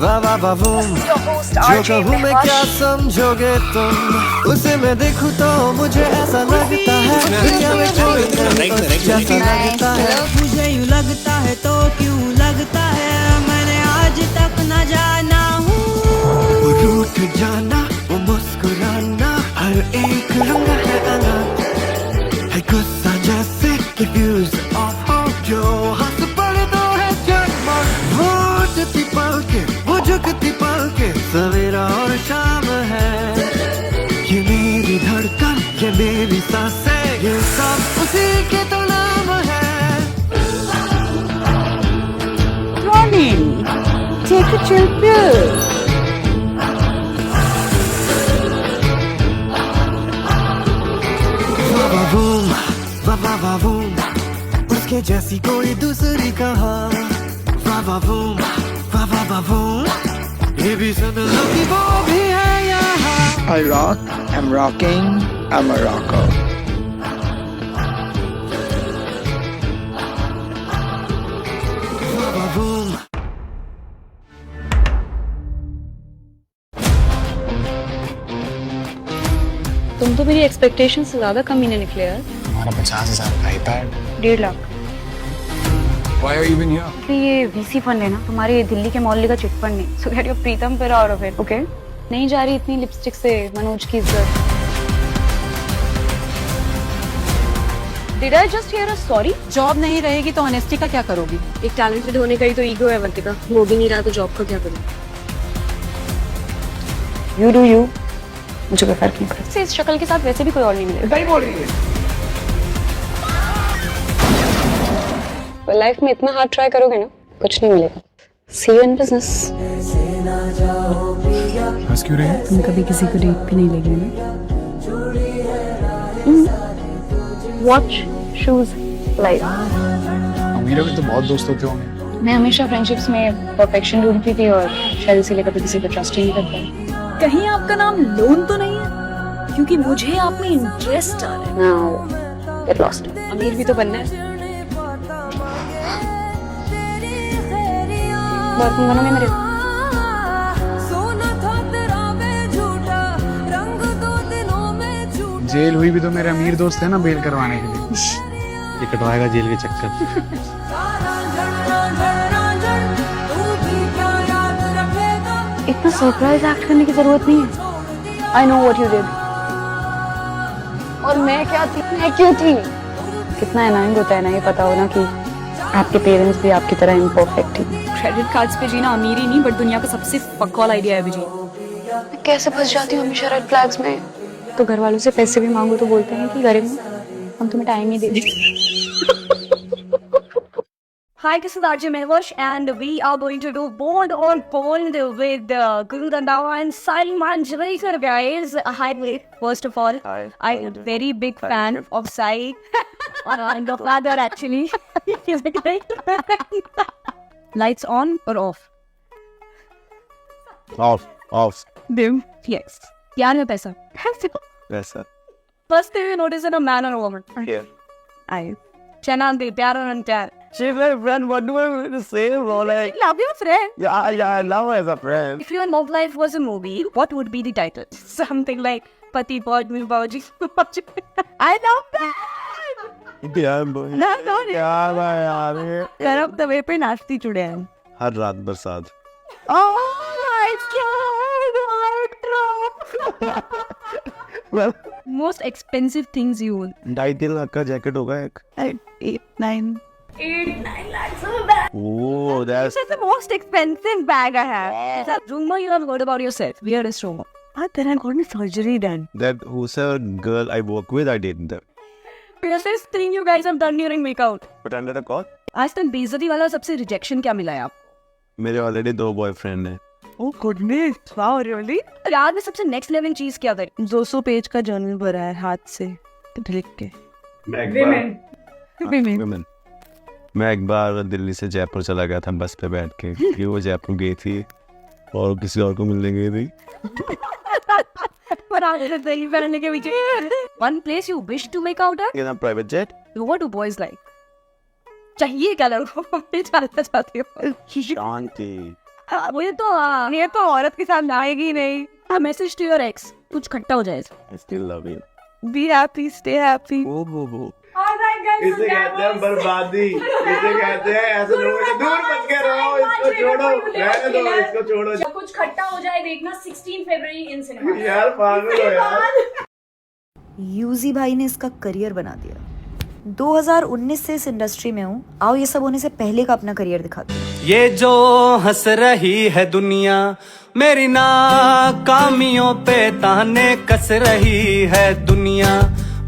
वाह वाह वाह वूम, जो कहूँ मैं क्या समझोगे तुम। उसे मैं देखूँ तो मुझे ऐसा लगता है दुनिया में कोई नहीं जैसा लगता है। मुझे यूँ लगता है तो क्यों लगता है, मैंने आज तक न जाना हूँ। वो रूठ जाना, वो मुस्कुराना, हर एक रंग है अलग। है गुस्सा जैसे confused of हो, जो हंस पड़े तो है जगमग। वो उठती पलके, वो झुकती पलके, सवेरा और शाम है। ये मेरी धड़कन, ये मेरी सांसें, ये सब उसी के तो नाम है। Morning. Take a chill pill. वाह वाह वूम, उसके जैसी कोई दूसरी कहाँ। वाह वाह वूम, वाह वाह वाह वूम, ये भी सुन लो कि वो भी है यहाँ। I rock, I'm rocking, I'm a rocker. वाह वाह वूम। तुम तो मेरी एक्सपेक्टेशन से ज्यादा कम ही नहीं निकले यार। हमारा 50,000 iPad, 1.5 lakh. Why are you even here? तो ये वीसी फंड है ना, तुम्हारे दिल्ली के मोहल्ले का चिट फंड नहीं। सो गेट योर प्रीतम पर आउट ऑफ इट, ओके? नहीं जा रही इतनी लिपस्टिक से मनोज की इज्जत। Did I just hear a sorry? Job नहीं रहेगी तो ऑनेस्टी का क्या करोगी? एक टैलेंटेड होने का ही तो ईगो है अवंतिका, वो भी नहीं रहा तो जॉब का क्या करूँ? You do you. मुझे कोई फर्क नहीं पड़ता। इस शक्ल के साथ वैसे भी कोई और नहीं मिलेगा। नहीं बोल रही है। लाइफ में इतना हार्ड ट्राई करोगे ना, कुछ नहीं मिलेगा। See you in business. हंस क्यों रहे हैं? तुम कभी किसी को डेट भी नहीं लेगे ना? Watch, shoes, life. मेरे भी तो बहुत दोस्त होते होंगे। मैं हमेशा फ्रेंडशिप्स में परफेक्शन ढूंढती थी और शायद इसीलिए कभी किसी को ट्रस्ट ही नहीं कर पाई। कहीं आपका नाम लोन तो नहीं है? क्योंकि मुझे आप में इंटरेस्ट आ रहा है। Now, get lost. अमीर भी तो बनना है। बहुत दोनों में मेरे जेल हुई भी तो मेरे अमीर दोस्त है ना बेल करवाने के लिए। ये कटवाएगा जेल के चक्कर। इतना सरप्राइज एक्ट करने की जरूरत नहीं है। I know what you did. और मैं क्या थी, मैं क्यों थी? कितना एनाइंग होता है ना ये पता होना कि आपके पेरेंट्स भी आपकी तरह इम्परफेक्ट ही। क्रेडिट कार्ड्स पे जीना अमीरी नहीं बट दुनिया का सबसे फकौल आइडिया है अभिजीत। मैं कैसे फंस जाती हूँ हमेशा रेड फ्लैग्स में। तो घर वालों से पैसे भी मांगो तो बोलते हैं कि गरीब हूँ, हम तुम्हें टाइम ही दे देंगे। Hi, this is RJ Mehwash, and we are going to do Bond on Bond with Guru Randhawa and Salman Jalaikar, guys. Hi, first of all, I'm a very big fan of Sai. And the father, actually. He's a great Lights on or off? Off. Dim. Yes. Kya hai paisa? Paisa. First thing you notice in a man or a woman? Here. I. Chana de pyar and pyar. She's my friend. What do I want to say? Like, Love your friend. yeah, I love her as a friend. If your love life was a movie, what would be the title? Something like Pati Paudmi Bauji. I love that. Yeah, boy. No. Yeah, यार. Tarap the way पे नाचती चुड़े हैं. हर रात बरसात. Oh my God! Well, Most expensive things you own. 2.5 lakh का jacket होगा एक. 8-9 lakhs of a bag. Oh, that's. This is the most expensive bag I have. It's a rumor you have heard about yourself. Weirdest rumor. Then I got my surgery done. That who's a girl I work with, I dated them. Weirdest thing you guys have done during makeout. But under the call, आज तक बेइज्जती वाला सबसे rejection क्या मिला है आप? मेरे ऑलरेडी 2 बॉयफ्रेंड हैं. Oh goodness! Wow, really? याद में सबसे next level चीज क्या करी? 200 पेज का जर्नल भरा है हाथ से लिख के. Women. मैं एक बार दिल्ली से जयपुर चला गया था बस पे बैठ के कि वो जयपुर गई थी और किसी और को मिलने गई थी. One place you wish to make out at? In a private jet. What do boys like? चाहिए क्या लड़कों को? मैं जानना चाहती हूँ. शांति. ये तो औरत के साथ आएगी ही नहीं. Message to your ex. कुछ खट्टा हो जाए. I still love you. Be happy, stay happy. वो. इसे कहते हैं बर्बादी. इसे कहते हैं ऐसे लोगों से दूर मत के रहो. इसको छोड़ो. रहने दो. इसको छोड़ो. जब कुछ खट्टा हो जाए देखना 16 फरवरी इन सिनेमा. यार पागल हो यार. यूजी भाई ने इसका करियर बना दिया. 2019 से इस इंडस्ट्री में हूँ. आओ ये सब होने से पहले का अपना करियर दिखाते हैं. ये जो हंस रही है दुनिया मेरी नाकामियों पे ताने कस रही है दुनिया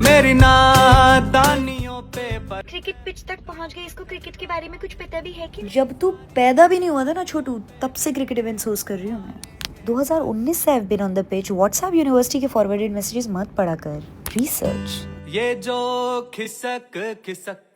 मेरी नादानियों पे. क्रिकेट पिच तक पहुंच गई. इसको क्रिकेट के बारे में कुछ पता भी है कि? जब तू पैदा भी नहीं हुआ था ना छोटू, तब से क्रिकेट इवेंट्स होस्ट कर रही हूँ मैं. 2019 से I've been on the pitch. WhatsApp university के फॉरवर्डेड मैसेजेस मत पढ़ा कर. रिसर्च. ये जो खिसक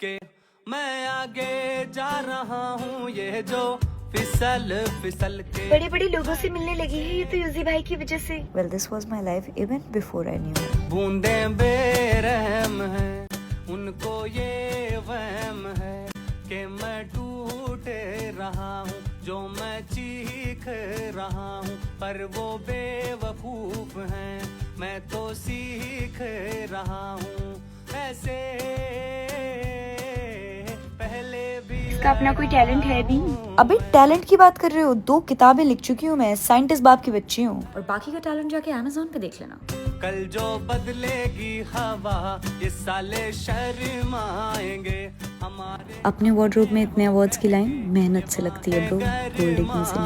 के मैं आगे जा रहा हूँ. ये जो फिसल के बड़े बड़े लोगों से मिलने लगी है ये तो यूजी भाई की वजह से. Well, this was my life even before I knew. बूंदें बेरहम है उनको ये वहम है कि मैं टूट रहा हूँ जो मैं चीख रहा हूँ पर वो बेवकूफ हैं. मैं तो सीख रहा हूँ ऐसे पहले भी. इसका अपना कोई टैलेंट है भी? अबे टैलेंट की बात कर रहे हो? 2 किताबें लिख चुकी हूँ मैं. साइंटिस्ट बाप की बच्ची हूँ. और बाकी का टैलेंट जाके Amazon पे देख लेना. कल जो बदलेगी हवा ये साले शर्माएंगे हमारे. अपने वार्डरोब में इतने अवार्ड्स की लाइन मेहनत से लगती है ब्रो. गोल्ड डिगिंग से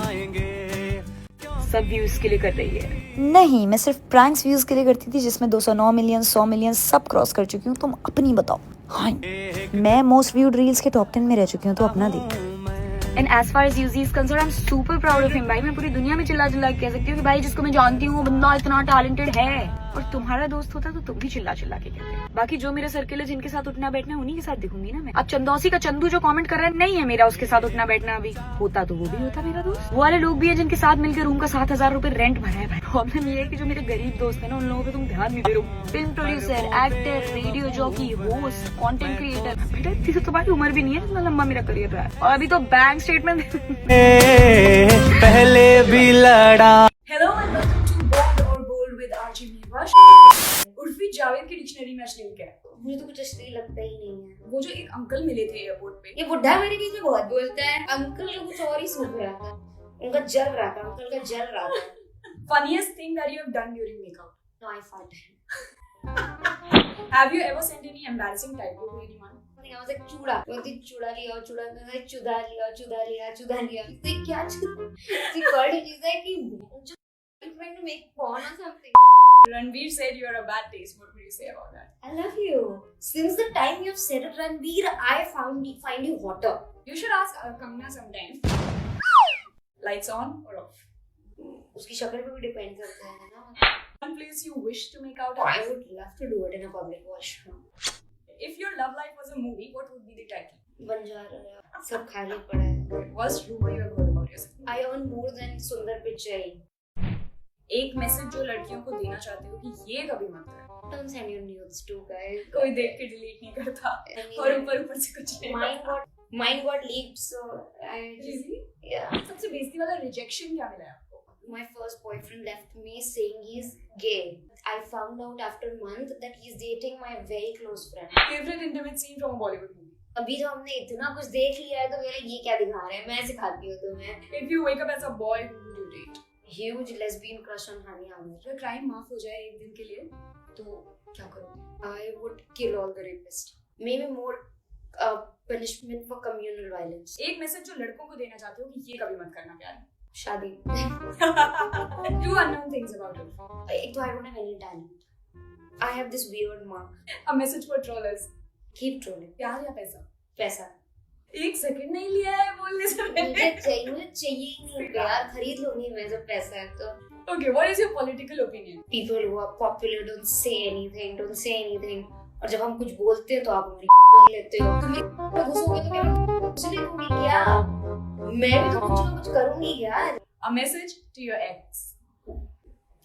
सब व्यूज के लिए कर रही है. नहीं, मैं सिर्फ प्रैंक्स व्यूज के लिए करती थी जिसमें 209 मिलियन 100 मिलियन सब क्रॉस कर चुकी हूँ. तुम अपनी बताओ. हाँ, मैं मोस्ट व्यूड रील्स के टॉप 10 में रह चुकी हूँ. तो अपना देख. And as far as Yuzi is concerned, I'm super proud of him. भाई मैं पूरी दुनिया में चिल्ला चिल्ला कह सकती हूँ कि भाई जिसको मैं जानती हूँ वो बंदा इतना टैलेंटेड है. और तुम्हारा दोस्त होता तो तुम भी चिल्ला चिल्ला के कहते. बाकी जो मेरे सर्किल है जिनके साथ उठना बैठना उन्हीं के साथ दिखूंगी ना मैं. अब चंदौसी का चंदू जो कमेंट कर रहा है नहीं है मेरा उसके साथ उठना बैठना. अभी होता तो वो भी होता मेरा दोस्त. वो वाले लोग भी है जिनके साथ मिलकर रूम का 7,000 रुपए रेंट भरा है. भाई प्रॉब्लम ये है कि जो मेरे गरीब दोस्त है ना उन लोगों पे तुम ध्यान नहीं दे रहे हो. Film producer, actor, radio jockey, host, content creator. बेटा इतनी तो तुम्हारी उम्र भी नहीं है जितना लंबा मेरा करियर रहा है. और अभी तो बैंक स्टेटमेंट पहले भी लड़ा. Hello and welcome to Bond or Bold with RJ Mehwash. Urfi Javed की डिक्शनरी में अश्लील क्या है? मुझे तो कुछ असली लगता ही नहीं है. वो जो एक अंकल मिले थे एयरपोर्ट पे. ये बुढ़ा मेरे बीच में बहुत बोलता है. अंकल का कुछ और ही सूख रहा था. उनका जल रहा था. अंकल का जल रहा था. Funniest thing that you have done during makeout? No, I fought him. Have you ever sent any embarrassing typo to anyone? I was like चूड़ा, बोलती चूड़ा लिया, चूड़ा लिया, चुदा लिया, चुदा लिया, चुदा लिया. Like क्या चुदा? She called it. She's like कि trying to make porn or something. Ranveer said you are a bad taste. What would you say about that? I love you. Since the time you've said it, Ranveer, I find you hotter. You should ask Kangna sometime. Lights on or off? उसकी शक्ल पे भी depend करता है ना. One place you wish to make out? I would love to do it in a public washroom. If your love life was a movie, what would be the title? Banjara सब खाली पड़ा है. Worst rumor you have heard about yourself? I earn more than Sundar Pichai. एक message जो लड़कियों को देना चाहते हो कि ये कभी मत करो. Don't send your nudes to guys. कोई देख के डिलीट नहीं करता और ऊपर से कुछ नहीं. Mine got leaked, so I Really? Yeah. सबसे बेसिक वाला रिजेक्शन क्या मिला है आपको? My first boyfriend left me saying he's gay. I found out after a month that he's dating my very close friend. Favorite intimate scene from a Bollywood movie? अभी तो हमने इतना कुछ देख लिया है तो मेरे ये क्या दिखा रहे हैं, मैं सिखाती हूँ तुम्हें. If you wake up as a boy, who would you date? Huge lesbian crush on Hani Amir. अगर क्राइम माफ हो जाए एक दिन के लिए तो क्या करोगे? I would kill all the rapists. Maybe more punishment for communal violence. एक मैसेज जो लड़कों को देना चाहते हो कि ये कभी मत करना प्यार. शादी. Two unknown things about you. एक तो I don't have any talent. I have this weird mark. A message for trollers. Keep trolling. प्यार या पैसा? पैसा. एक सेकंड नहीं लिया है बोलने से पहले. मुझे चाहिए ही नहीं प्यार, खरीद लूंगी मैं जब पैसा है तो. Okay, what is your political opinion? People who are popular don't say anything. और जब हम कुछ बोलते हैं तो आप हमारी लेते हो. तुम घुसोगे तो क्या कुछ नहीं दूंगी क्या? मैं भी तो कुछ ना कुछ करूंगी यार. A message to your ex.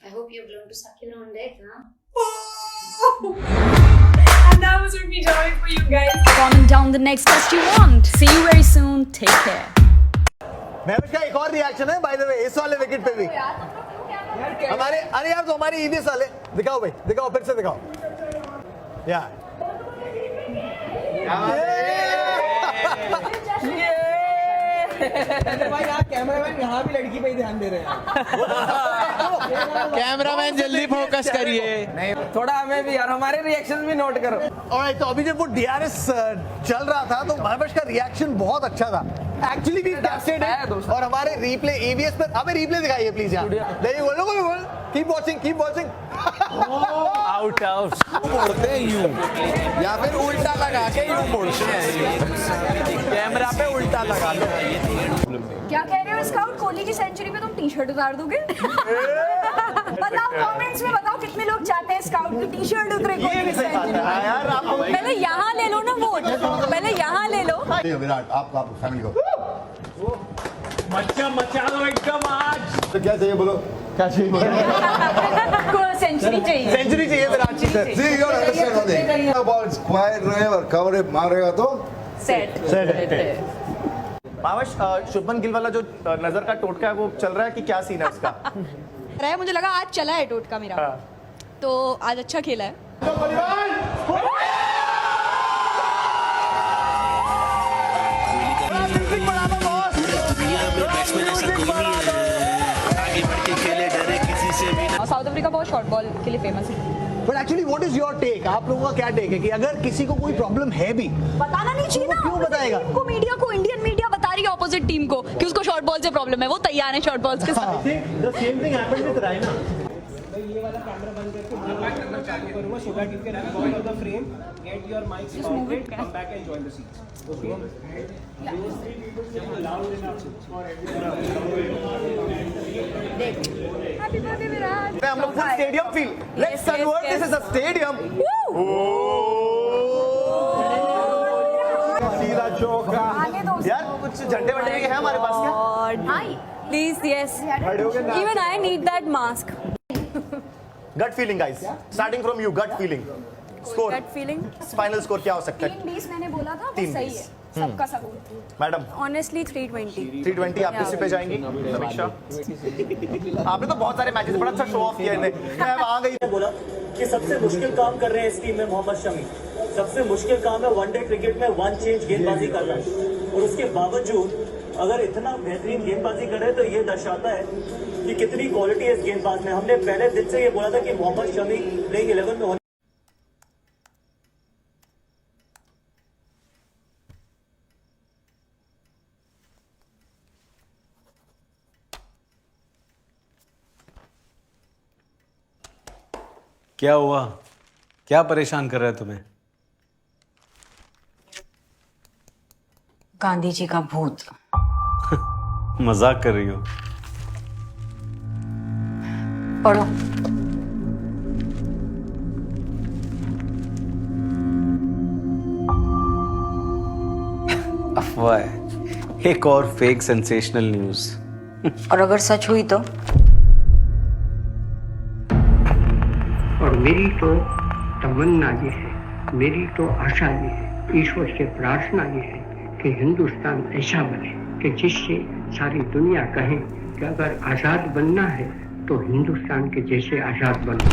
I hope you've learned to suck your own dick, huh? And that was with me drawing for you guys. Comment down the next test you want. See you very soon. Take care. Mahwish का एक और reaction है by the way इस वाले wicket पे भी. हमारे अरे यार तो हमारे ईवीएस वाले दिखाओ भाई, दिखाओ फिर से दिखाओ यार. भाई यार कैमरामैन यहाँ भी लड़की पे ही ध्यान दे रहे हैं. कैमरामैन जल्दी फोकस करिए. नहीं थोड़ा हमें भी यार हमारे रिएक्शन भी नोट करो. और तो अभी जब वो डीआरएस चल रहा था तो महविश का रिएक्शन बहुत अच्छा था. एक्चुअली भी कैप्टेड है और हमारे रीप्ले एवीएस पर हमें रीप्ले दिखाइए प्लीज यार. नहीं बोलो कीप वाचिंग. आउट बोलते हैं यूं या फिर उल्टा लगा के यूं बोलते हैं. कैमरा पे उल्टा लगा लो. क्या कह रहे हो स्काउट? कोहली की सेंचुरी पे तुम टी-शर्ट उतार दोगे? बताओ कमेंट्स में बताओ कितने लोग चाहते हैं स्काउट की टी-शर्ट उतरे कोहली की सेंचुरी. पहले यहाँ ले लो ना वोट. पहले यहाँ ले लो. विराट आप फैमिली को मचा दो एकदम आज. तो क्या चाहिए बोलो. क्या चाहिए? सेंचुरी चाहिए विराट जी. See, you understand nothing. About square रहे और कवर मारेगा तो सेट. मावश शुभमन गिल वाला जो नजर का टोटका है वो चल रहा है कि क्या सीन है उसका? मुझे लगा आज चला है टोटका मेरा. तो आज अच्छा खेला है. साउथ अफ्रीका बहुत शॉर्ट बॉल के लिए फेमस है. But actually what is your take? आप लोगों का क्या टेक है कि अगर किसी को कोई प्रॉब्लम है भी बताना नहीं चाहिए ना. क्यों बताएगा? को मीडिया को इंडियन मीडिया बता रही है ऑपोजिट टीम को कि उसको शॉर्ट बॉल से प्रॉब्लम है. वो तैयार है शॉर्ट बॉल्स के साथ. The same thing happened with Raina. ये वाला कैमरा बंद करके बैक करना चालू करूंगा so that you can go out of the frame, get your mics operate, come back and join the seats. Okay. Happy birthday Virat. हम लोग full stadium feel. Let's convert this is a stadium. सीधा चौका. यार कुछ झंडे वंडे है हमारे पास क्या? Hi please yes. Even I need that mask. Gut feeling guys, starting from you. Gut feeling. Score. Gut feeling. Final score क्या हो सकता है? 3-20 मैंने बोला था. वो सही है. सबका सबूत. Madam honestly 320. 320 आप किसी पे जाएंगी? समीक्षा आपने तो बहुत सारे मैचेस बड़ा अच्छा शो ऑफ किया इन्हें. मैं वहां गई बोला कि सबसे मुश्किल काम कर रहे हैं इस टीम में मोहम्मद शमी. सबसे मुश्किल काम है वनडे क्रिकेट में वन चेंज गेंदबाजी करना. और उसके बावजूद अगर इतना बेहतरीन गेंदबाजी करे तो ये दर्शाता है कि कितनी क्वालिटी है इस गेंदबाज में. हमने पहले दिन से ये बोला था कि मोहम्मद शमी प्लेइंग 11 में क्या हुआ? क्या परेशान कर रहा है तुम्हें? गांधी जी का भूत। मजाक कर रही हो? पढ़ो। अफवाह है, एक और फेक सेंसेशनल न्यूज। और अगर सच हुई तो? और मेरी तो तमन्ना ये है, मेरी तो आशा ये है, ईश्वर से प्रार्थना ये है कि हिंदुस्तान ऐसा बने कि जिससे सारी दुनिया कहे कि अगर आज़ाद बनना है तो हिंदुस्तान के जैसे आज़ाद बनो।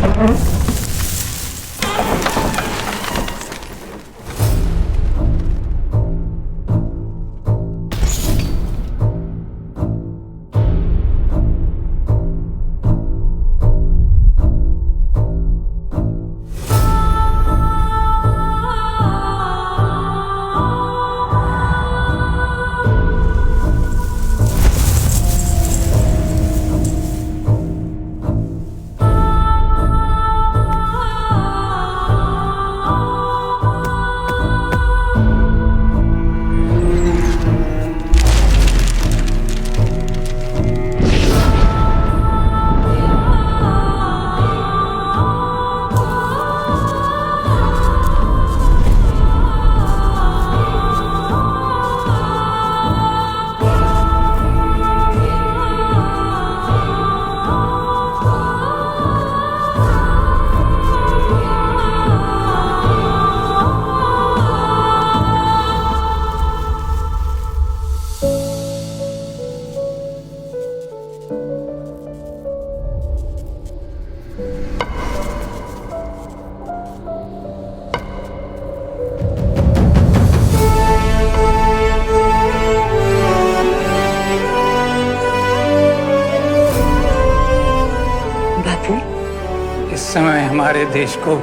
इस समय हमारे देश को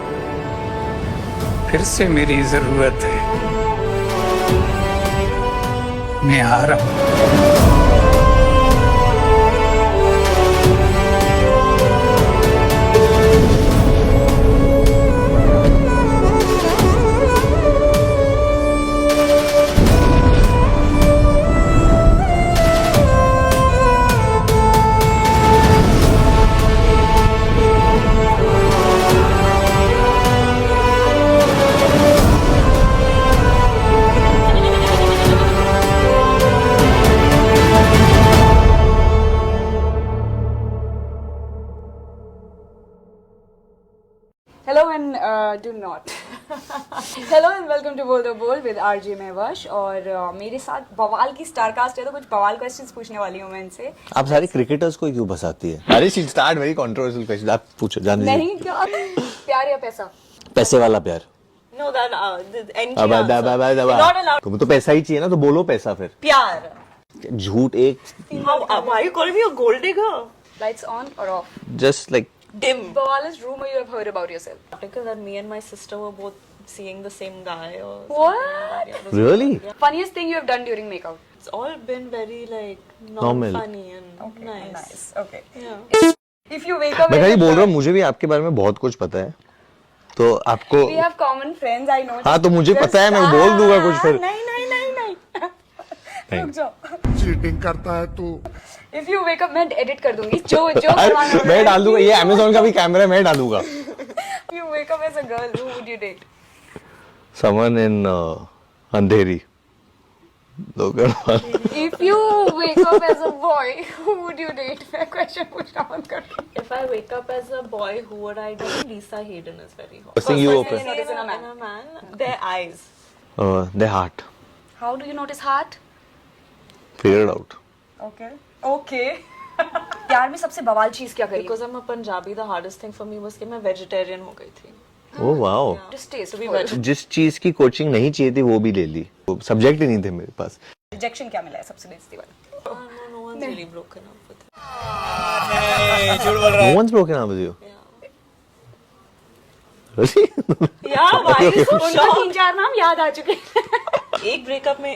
फिर से मेरी जरूरत है। मैं आ रहा हूं। Hello and do not. Hello and welcome to Bold or Bold with RJ मेवाश और मेरे साथ बवाल की स्टारकास्ट है तो कुछ बवाल क्वेश्चंस पूछने वाली हूँ मैं इनसे। आप सारे क्रिकेटर्स को क्यों फंसाती है? अरे she start very controversial question, आप पूछो, जाने दीजिए। नहीं क्या प्यार या पैसा? पैसे वाला प्यार। No, that entry अब Not allowed. तुम तो पैसा ही चाहिए ना, तो बोलो पैसा फिर। प्यार। झूठ एक। Why are you calling me a gold digger? Lights on or off? Just like Dim. Bawalest rumor you have heard about yourself? Because that me and my sister were both seeing the same guy or What? Really? Yeah. Funniest thing you have done during makeout? It's all been very like Normal. non-funny and nice. Okay. Yeah. If you wake up मैं as खाली a बोल रहा हूँ, bird- मुझे भी आपके बारे में बहुत कुछ पता है, तो आपको। We have common friends, I know. हाँ तो मुझे Just- पता है, मैं बोल दूंगा कुछ फिर। नहीं नहीं नहीं नहीं नहीं। रुक जाओ। चीटिंग करता है तू। If you wake up मैं एडिट कर दूंगी जो करवाना होगा। मैं डाल दूंगा, ये Amazon का भी कैमरा है, मैं डालूंगा। If you wake up as a girl, who would you date? Someone in Andheri. If you wake up as a boy, who would you date? मैं question पूछना बंद कर दूँ। If I wake up as a boy, who would I date? Lisa Hayden is very hot. First thing you open. Notice in a man. In a man, their eyes. Their heart. How do you notice heart? Figure it out. Okay. Okay. प्यार में सबसे बवाल चीज क्या करी? Because I'm a Punjabi, the hardest thing for me was कि मैं vegetarian हो गई थी. Oh wow. Just taste. To be vegetarian. जिस चीज की कोचिंग नहीं चाहिए थी वो भी ले ली, सब्जेक्ट ही नहीं थे मेरे पास। Rejection क्या मिला है सबसे बेइज्जती वाला? No one's really broken up with No one's broken up with you. यार भाई उनका 3-4 नाम याद आ चुके एक ब्रेकअप में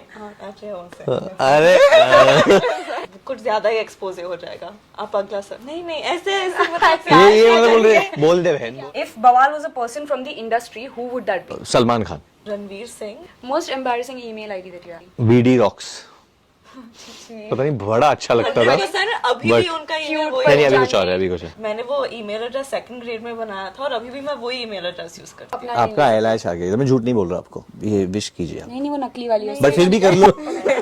अरे कुछ ज्यादा ही एक्सपोज हो जाएगा आप अगला सर नहीं ऐसे ये मतलब बोल दे बहन. If Bawal was a person from the industry, who would that be? Salman Khan. Ranveer Singh. Most embarrassing email ID that you have. BD Rocks. पता नहीं बड़ा अच्छा लगता था. सर अभी भी उनका ईमेल वही नहीं अभी कुछ और है अभी कुछ है. मैंने वो ईमेल एड्रेस सेकंड ग्रेड में बनाया था और अभी भी मैं वही ईमेल एड्रेस यूज करती हूँ. आपका एलाइश आ गया. मैं झूठ नहीं बोल रहा आपको. ये विश कीजिए आप. नहीं वो नकली वाली है. बट फिर भी कर लो.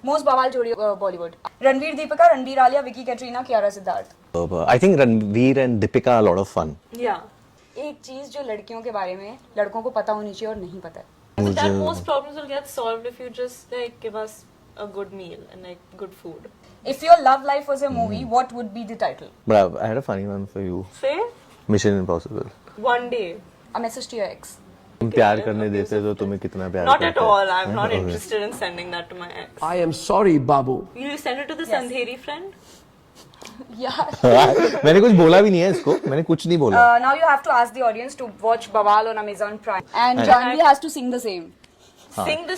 मोस्ट बवाल जोड़ी Bollywood. Ranveer Deepika, Ranbir Alia, Vicky Katrina, Kiara Siddharth. I think Ranveer and Deepika a lot of fun. एक चीज जो लड़कियों के बारे में लड़कों को पता होनी चाहिए और नहीं पता है. That most problems will get solved if you just like give us a good meal and like good food. If your love life was a movie, what would be the title? But I had a funny one for you. Say? Mission Impossible. One day. A message to your ex. तुम प्यार करने देते तो तुम्हें कितना प्यार Not करते at all. I'm not interested in sending that to my ex. I am sorry, Babu. Will you send it to the Sandheri friend? मैंने कुछ बोला भी नहीं है इसको. मैंने कुछ नहीं बोला. Now you have to ask the audience to watch Bawal on Amazon Prime. And Janvi has to sing the same.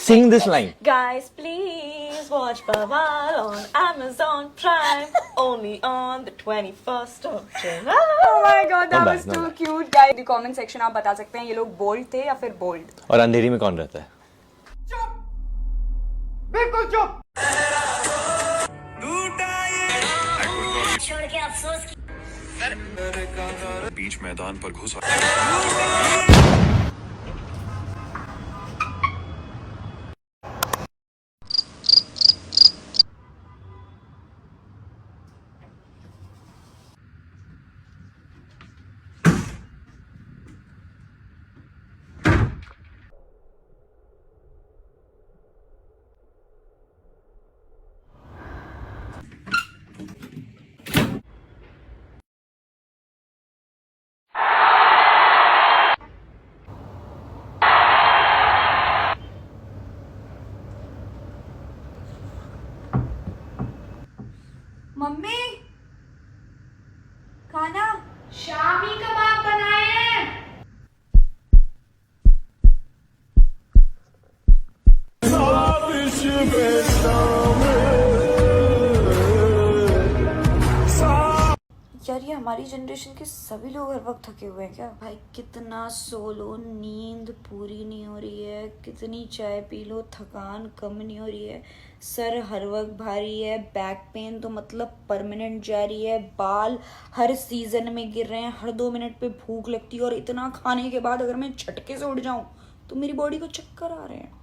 Sing this line. Guys, please watch Bawal on Amazon Prime. Only on the 21st of July. Oh my God, that was too cute, guys. In the comment section आप बता सकते हैं ये लोग bold थे या फिर bold. और अंधेरी में कौन रहता है? बिल्कुल चुप. छोड़ के अफसोस बीच मैदान पर घुसा. मम्मी खाना शामी कबाब बनाए हैं. यार ये हमारी जनरेशन के सभी लोग हर वक्त थके हुए हैं क्या भाई. कितना सो लो नींद पूरी नहीं हो रही है. कितनी चाय पी लो थकान कम नहीं हो रही है. सर हर वक्त भारी है. बैक पेन तो मतलब परमानेंट जारी है. बाल हर सीजन में गिर रहे हैं. हर 2 मिनट पे भूख लगती है और इतना खाने के बाद अगर मैं झटके से उठ जाऊं तो मेरी बॉडी को चक्कर आ रहे हैं.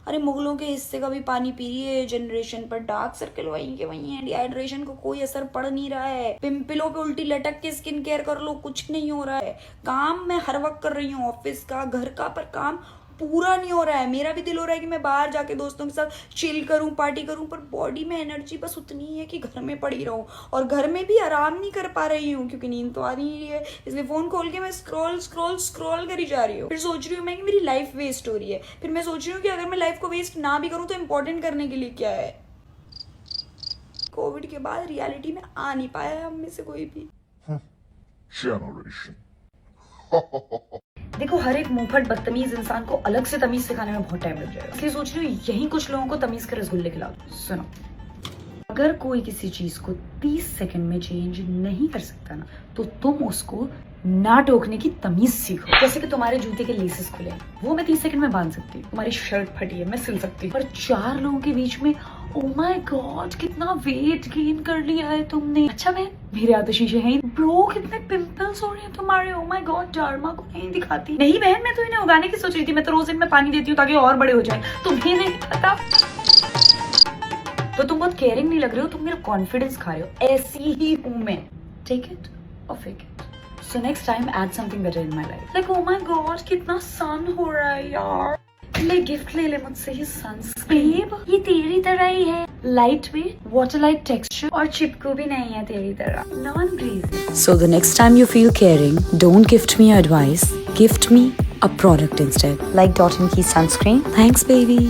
अरे मुगलों के हिस्से का भी पानी पी रही है जनरेशन पर. डार्क सर्कल वहीं के वहीं है. डिहाइड्रेशन को कोई असर पड़ नहीं रहा है. पिंपलों पे उल्टी लटक के स्किन केयर कर लो कुछ नहीं हो रहा है. काम मैं हर वक्त कर रही हूँ ऑफिस का घर का पर काम पूरा नहीं हो रहा है. मेरा भी दिल हो रहा है कि मैं बाहर जाके दोस्तों के साथ चिल करूं पार्टी करूं पर बॉडी में एनर्जी बस उतनी ही है कि घर में पड़ी रहूं. और घर में भी आराम नहीं कर पा रही हूँ क्योंकि नींद तो आ नहीं रही है. इसलिए फोन खोल के मैं स्क्रॉल करी जा रही हूँ. फिर सोच रही हूँ मैं कि मेरी लाइफ वेस्ट हो रही है. फिर मैं सोच रही हूँ कि अगर मैं लाइफ को वेस्ट ना भी करूँ तो इम्पोर्टेंट करने के लिए क्या है. कोविड के बाद रियलिटी में आ नहीं पाया है हम में से कोई भी. देखो हर एक मुंहफट बदतमीज इंसान को अलग से तमीज सिखाने में बहुत टाइम लग जाएगा. इसलिए सोच रही हूँ यही कुछ लोगों को तमीज के रसगुल्ले खिला दो. सुनो अगर कोई किसी चीज को 30 सेकंड में चेंज नहीं कर सकता ना तो तुम उसको ना टोकने की तमीज सीखो. जैसे कि तुम्हारे जूते के लेसेस खुले हैं वो मैं 30 सेकंड में बांध सकती हूँ. तुम्हारी शर्ट फटी है मैं सिल सकती हूँ. पर 4 लोगों के बीच में oh my God, कितना वेट गेन कर लिया है तुमने. अच्छा बहन मेरे आतिशीशे हैं. ब्रो कितने पिंपल्स हो रहे हैं तुम्हारे. oh my God, डर्मा को नहीं दिखाती. नहीं बहन मैं तो इन्हें उगाने की सोच रही थी. मैं तो रोज इनमें पानी देती हूँ ताकि और बड़े हो जाए. तुम्हें नहीं पता तो तुम बहुत केयरिंग नहीं लग रहे हो. तुम मेरा कॉन्फिडेंस खा रहे हो. ऐसी ही हूँ मैं. टेक इट और fake it. So next time add something better in my life. Like oh my God कितना सन हो रहा है यार. ले गिफ्ट ले ले मुझसे ये सनस्क्रीन. ये तेरी तरह ही है. Light weight water light texture और चिपकू भी नहीं है तेरी तरह. Non greasy. So the next time you feel caring, don't gift me advice. Gift me a product instead. Like Dot & Key sunscreen. Thanks baby.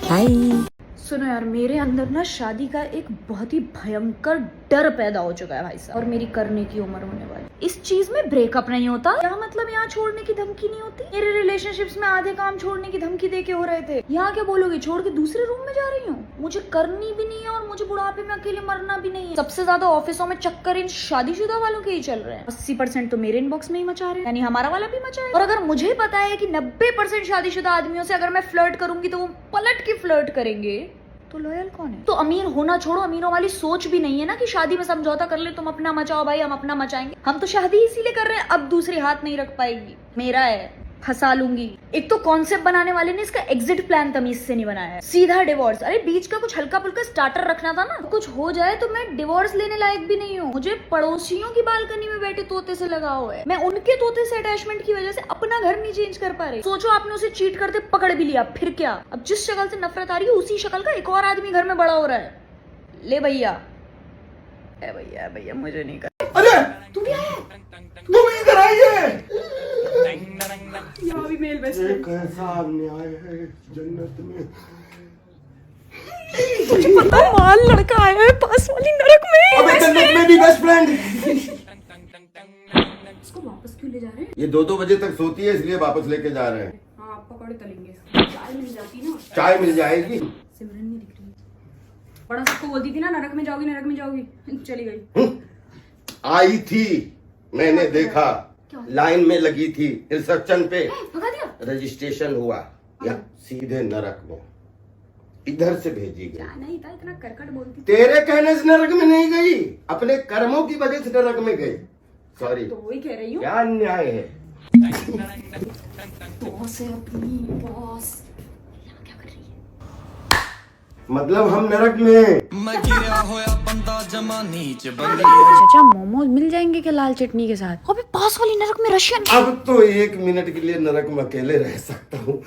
Bye. सुनो यार मेरे अंदर ना शादी का एक बहुत ही भयंकर डर पैदा हो चुका है भाई साहब. और मेरी करने की उम्र होने वाली. इस चीज में ब्रेकअप नहीं होता क्या? मतलब यहाँ छोड़ने की धमकी नहीं होती? मेरे रिलेशनशिप्स में आधे काम छोड़ने की धमकी देके हो रहे थे, यहाँ क्या बोलोगे छोड़ के दूसरे रूम में जा रही हूँ? मुझे करनी भी नहीं है और मुझे बुढ़ापे में अकेले मरना भी नहीं है। सबसे ज्यादा ऑफिसों में चक्कर इन शादीशुदा वालों के ही चल रहे हैं। 80% तो मेरे इनबॉक्स में ही मचा रहे हैं, यानी हमारा वाला भी मचा है। और अगर मुझे पता है कि 90% शादीशुदा आदमियों से अगर मैं फ्लर्ट करूंगी तो वो पलट के फ्लर्ट करेंगे, तो लॉयल कौन है? तो अमीर होना छोड़ो, अमीरों वाली सोच भी नहीं है ना कि शादी में समझौता कर ले, तुम अपना मचाओ भाई, हम अपना मचाएंगे। हम तो शादी इसीलिए कर रहे हैं, अब दूसरी हाथ नहीं रख पाएगी, मेरा है, फंसा लूंगी। एक तो कॉन्सेप्ट बनाने वाले ने इसका एग्जिट प्लान तमीज से नहीं बनाया है, सीधा डिवोर्स। अरे बीच का कुछ हल्का फुल्का स्टार्टर रखना था ना, कुछ हो जाए तो मैं डिवोर्स लेने लायक भी नहीं हूँ। मुझे पड़ोसियों की बालकनी में बैठे तोते से लगाव है, मैं उनके तोते से अटैचमेंट की वजह से अपना घर नहीं चेंज कर पा रही। सोचो आपने उसे चीट करते पकड़ भी लिया, फिर क्या? अब जिस शक्ल से नफरत आ रही है उसी शक्ल का एक और आदमी घर में बड़ा हो रहा है। ले भैया, भैया भैया मुझे नहीं कर। अरे तू भी आया? तुम इधर आइए। यहाँ भी मेल बेस्ट फ्रेंड। कैसा अन्याय है जन्नत में। मुझे पता है माल लड़का आया है पास वाली नरक में। अबे जन्नत में भी बेस्ट फ्रेंड। इसको वापस क्यों ले जा रहे हैं? ये 2-2 बजे तक सोती है इसलिए वापस लेके जा रहे हैं। हाँ आप पकौड़े तलेंगे, चाय मिल जाती ना। चाय मिल जाएगी। सिमरन नहीं दिख रही। बड़ा सबको बोलती थी ना नरक में जाओगी, नरक में जाओगी, चली गई। आई थी, मैंने देखा, लाइन में लगी थी, रिसेप्शन पे भगा दिया। रजिस्ट्रेशन हुआ, या सीधे नरक में इधर से भेजी गई। नहीं था, इतना करकट बोलती थी। तेरे कहने से नरक में नहीं गई, अपने कर्मों की वजह से नरक में गई। सॉरी, तो वही कह रही हूँ। क्या अन्याय है। बॉस है अपनी, बॉस। क्या कर रही है? मतलब हम नरक में। मैं गिरा होया बंदा जमा नीच बंदी। चाचा मोमोज मिल जाएंगे क्या लाल चटनी के साथ? अबे पास वाली नरक में रशियन। अब तो 1 मिनट के लिए नरक में अकेले रह सकता हूँ।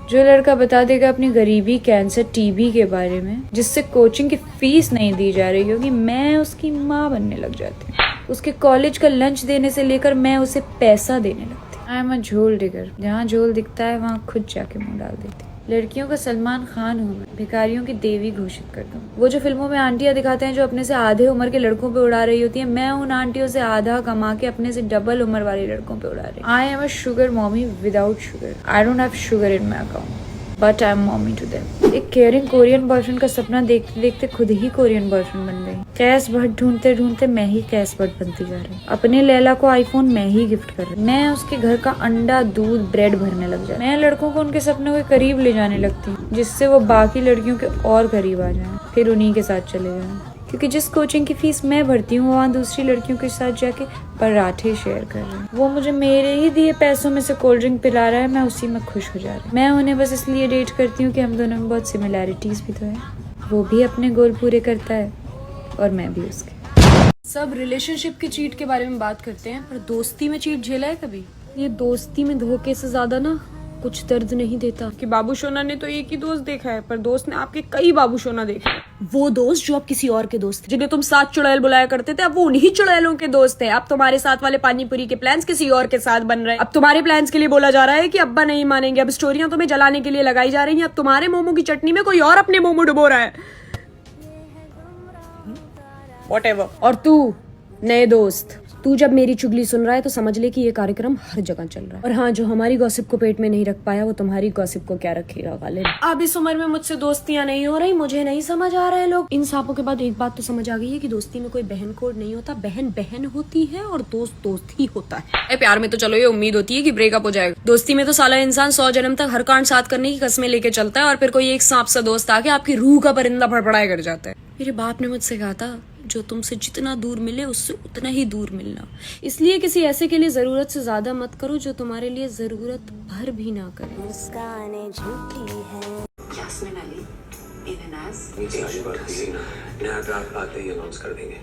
जो लड़का बता देगा अपनी गरीबी, कैंसर, टीबी के बारे में, जिससे कोचिंग की फीस नहीं दी जा रही होगी, मैं उसकी माँ बनने लग जाती हूँ। उसके कॉलेज का लंच देने से लेकर मैं उसे पैसा देने लगती। आई एम अ झोल डिगर, जहाँ झोल दिखता है वहाँ खुद जाके मुंह डाल देती। लड़कियों का सलमान खान हूँ मैं, भिखारियों की देवी घोषित कर दूँ। वो जो फिल्मों में आंटियां दिखाते हैं जो अपने से आधे उम्र के लड़कों पे उड़ा रही होती है, मैं उन आंटियों से आधा कमा के अपने से डबल उम्र वाले लड़कों पे उड़ा रही। I am a sugar mommy without sugar. I don't have sugar in my account but I am mommy to them. एक केयरिंग कोरियन बॉयफ्रेंड का सपना देखते देखते खुद ही कोरियन बॉयफ्रेंड बन गई। कैश बट ढूंढते ढूंढते मैं ही कैश बट बनती जा रही। अपने लैला को आईफोन मैं ही गिफ्ट कर रही। मैं उसके घर का अंडा, दूध, ब्रेड भरने लग जाए। मैं लड़कों को उनके सपनों के करीब ले जाने लगती हूँ, जिससे वो बाकी लड़कियों के और करीब आ जाए, फिर उन्हीं के साथ चले जाए। क्योंकि जिस कोचिंग की फीस मैं भरती हूँ वहाँ दूसरी लड़कियों के साथ जाके पराठे शेयर कर रहे हैं। वो मुझे मेरे ही दिए पैसों में से कोल्ड ड्रिंक पिला रहा है, मैं उसी में खुश हो जा रही हूँ। मैं उन्हें बस इसलिए डेट करती हूँ कि हम दोनों में बहुत सिमिलैरिटीज भी तो है। वो भी अपने गोल पूरे करता है और मैं भी उसके। सब रिलेशनशिप के चीट के बारे में बात करते हैं, पर दोस्ती में चीट झेला है कभी? ये दोस्ती में धोखे से ज्यादा ना कुछ दर्द नहीं देता। कि बाबू सोना ने तो एक ही दोस्त देखा है, पर दोस्त ने आपके कई बाबू सोना देखे हैं। वो दोस्त जो अब किसी और के दोस्त, जिन्हें तुम साथ चुड़ैल बुलाया करते थे, अब वो उन्हीं चुड़ैलों के दोस्त हैं। अब तुम्हारे साथ वाले पानीपुरी के प्लान्स किसी और के साथ बन रहे हैं। अब तुम्हारे प्लान्स के लिए बोला जा रहा है कि अब्बा नहीं मानेंगे। अब स्टोरियां तुम्हें जलाने के लिए लगाई जा रही हैं। अब तुम्हारे मोमो की चटनी में कोई और अपने मोमो डुबो रहा है। Whatever. और तू नए दोस्त, तू जब मेरी चुगली सुन रहा है तो समझ ले कि ये कार्यक्रम हर जगह चल रहा है। और हाँ, जो हमारी गॉसिप को पेट में नहीं रख पाया वो तुम्हारी गॉसिप को क्या रखेगा गालिब। अब इस उम्र में मुझसे दोस्तियां नहीं हो रही, मुझे नहीं समझ आ रहा है लोग। इन सांपों के बाद एक बात तो समझ आ गई है कि दोस्ती में कोई बहन कोड नहीं होता, बहन बहन होती है और दोस्त दोस्त ही होता है। प्यार में तो चलो ये उम्मीद होती है कि ब्रेकअप हो जाएगा, दोस्ती में तो साला इंसान 100 जन्म तक हर कांड साथ करने की कस्में लेके चलता है और फिर कोई एक सांप सा दोस्त आके आपकी रूह का परिंदा फड़फड़ाया कर जाता है। मेरे बाप ने मुझसे कहा था, जो तुमसे जितना दूर मिले उससे उतना ही दूर मिलना। इसलिए किसी ऐसे के लिए जरूरत से ज्यादा मत करो जो तुम्हारे लिए जरूरत भर भी ना करे। मुस्काने झूठी है। यास्मीन अली, नीचे आने पर नया ड्राफ्ट आते ही अनाउंस कर देंगे।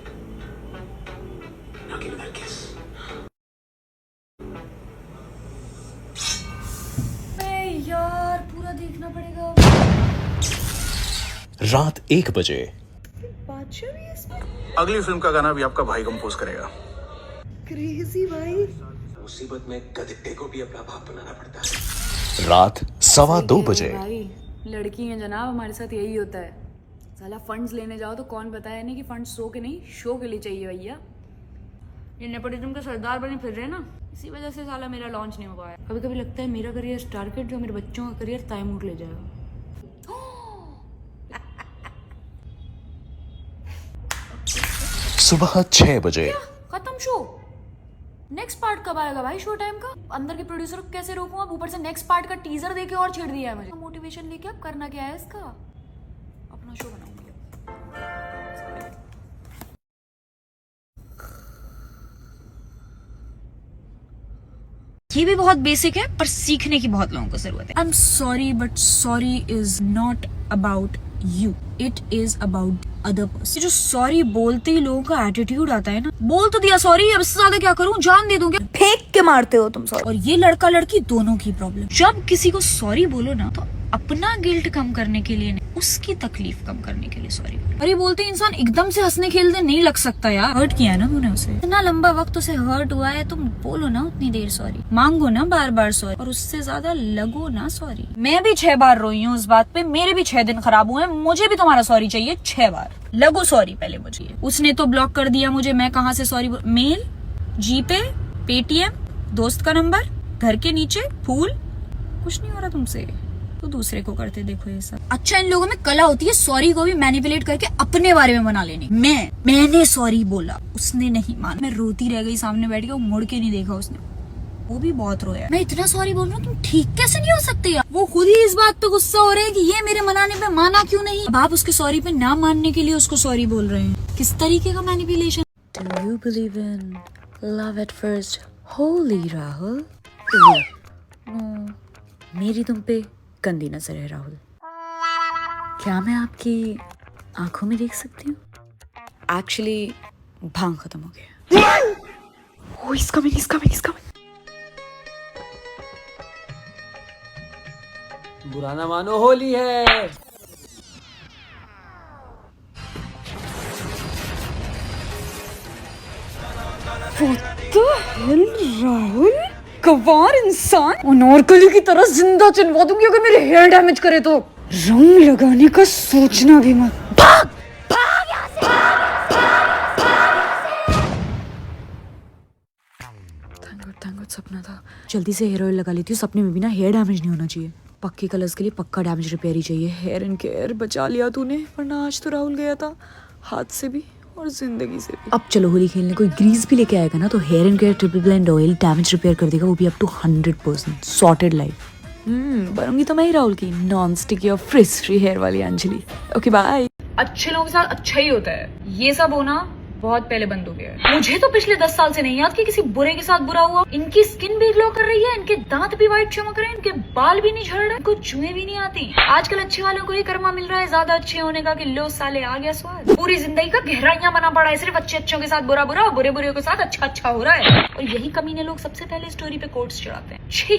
ना कि नरगिस। यार पूरा देखना पड़ेगा। रात 1 बजे। अगली फिल्म का गाना भी आपका भाई कंपोज करेगा। क्रेजी भाई। मुसीबत में गधे को भी अपना बाप बनाना पड़ता है। रात 2:15 बजे। भाई लड़की है जनाब, हमारे साथ यही होता है। साला फंड्स लेने जाओ तो कौन बताया नहीं कि फंड्स शो के नहीं शो के लिए चाहिए भैया। ये नेपोटिज्म के सरदार बने फिर रहे हैं ना, इसी वजह से साला मेरा लॉन्च नहीं हो पाया। कभी कभी लगता है मेरा करियर स्टार किड जो मेरे बच्चों का करियर तैमूर ले जाएगा। सुबह 6 बजे। खत्म शो। नेक्स्ट पार्ट कब आएगा भाई शो टाइम का? अंदर के प्रोड्यूसर को कैसे रोकूं? अब ऊपर से नेक्स्ट पार्ट का टीजर देके और छेड़ दिया है मुझे। मोटिवेशन लेके अब करना क्या है इसका? अपना शो बनाऊंगी। ये भी बहुत बेसिक है पर सीखने की बहुत लोगों को जरूरत है। I am sorry but sorry is not about you, it is about other person. जो सॉरी बोलते ही लोगों का एटीट्यूड आता है ना, बोल तो दिया सॉरी, अब इससे ज्यादा क्या करूं, जान दे दूं क्या? फेंक के मारते हो तुम सॉरी। और ये लड़का लड़की दोनों की प्रॉब्लम। जब किसी को सॉरी बोलो ना तो अपना गिल्ट कम करने के लिए नहीं, उसकी तकलीफ कम करने के लिए सॉरी। अरे बोलते इंसान एकदम से हंसने खेलने नहीं लग सकता यार। हर्ट किया ना तूने उसे, इतना लंबा वक्त उसे हर्ट हुआ है, तुम बोलो ना उतनी देर सॉरी, मांगो ना बार बार सॉरी, और उससे ज्यादा लगो ना सॉरी। मैं भी 6 बार रोई हूँ उस बात पे, मेरे भी 6 दिन खराब हुए, मुझे भी तुम्हारा सॉरी चाहिए 6 बार। लगो सॉरी पहले मुझे। उसने तो ब्लॉक कर दिया मुझे, मैं कहाँ से सॉरी? मेल, जीपे, पेटीएम, दोस्त का नंबर, घर के नीचे फूल, कुछ नहीं हो रहा तुमसे तो दूसरे को करते देखो ये सब। अच्छा, इन लोगों में कला होती है सॉरी को भी मैनिपुलेट करके अपने बारे में बना लेने। मैंने सॉरी बोला, उसने नहीं माना, मैं रोती रह गई सामने बैठ के, वो मुड़ के नहीं देखा उसने, वो भी बहुत रोया। मैं इतना सॉरी बोल रहा हूँ, तुम ठीक कैसे नहीं हो सकते यार? वो खुद ही इस बात पे गुस्सा हो रहे हैं कि ये मेरे मनाने पे माना क्यों नहीं। अब आप उसके सॉरी पे ना मानने के लिए उसको सॉरी बोल रहे हैं, किस तरीके का manipulation. Do you believe in love at first holy Rahul? No, मेरी तुम पे गंदी नजर है राहुल। क्या मैं आपकी आंखों में देख सकती हूँ? एक्चुअली भांग खत्म हो गया। Oh, he's coming, he's coming, he's coming. बुरा ना मानो, होली है। राहुल गवार इंसान, अनारकली की तरह जिंदा चिनवा दूंगी अगर मेरे हेयर डैमेज करे तो। रंग लगाने का सोचना भी मत। भाग भाग यहाँ से। थैंक गॉड सपना था। जल्दी से हेयर ऑयल लगा लेती हूँ, सपने में भी ना हेयर डैमेज नहीं होना चाहिए। पक्के कलर्स के लिए पक्का डैमेज रिपेयर ही चाहिए। हेयर एंड केयर बचा लिया तूने, वरना आज तो राहुल गया था हाथ से भी और जिंदगी से भी। अब चलो होली खेलने, कोई ग्रीस भी लेके आएगा ना तो hair and care triple blend oil damage repair कर देगा, वो भी अप टू 100%। Sorted life. बनूंगी तो मैं ही राहुल की नॉन स्टिकी और फ्रिज फ्री हेयर वाली अंजलि। Okay bye. अच्छे लोगों के साथ अच्छा ही होता है, ये सब होना बहुत पहले बंद हो गया है। मुझे तो पिछले 10 साल से नहीं याद कि किसी बुरे के साथ बुरा हुआ। इनकी स्किन भी ग्लो कर रही है, इनके दांत भी वाइट चमक रहे हैं, इनके बाल भी नहीं झड़ रहे, इनको जुएं भी नहीं आती। आजकल अच्छे वालों को ही कर्मा मिल रहा है ज्यादा अच्छे होने का कि लो साले आ गया स्वाद। पूरी जिंदगी का गहराइयां बना पड़ा है, सिर्फ अच्छे अच्छों के साथ बुरा बुरा और बुरे बुरे के साथ अच्छा अच्छा हो रहा है। और यही कमीने लोग सबसे पहले स्टोरी पे कोट्स चढ़ाते हैं। छी।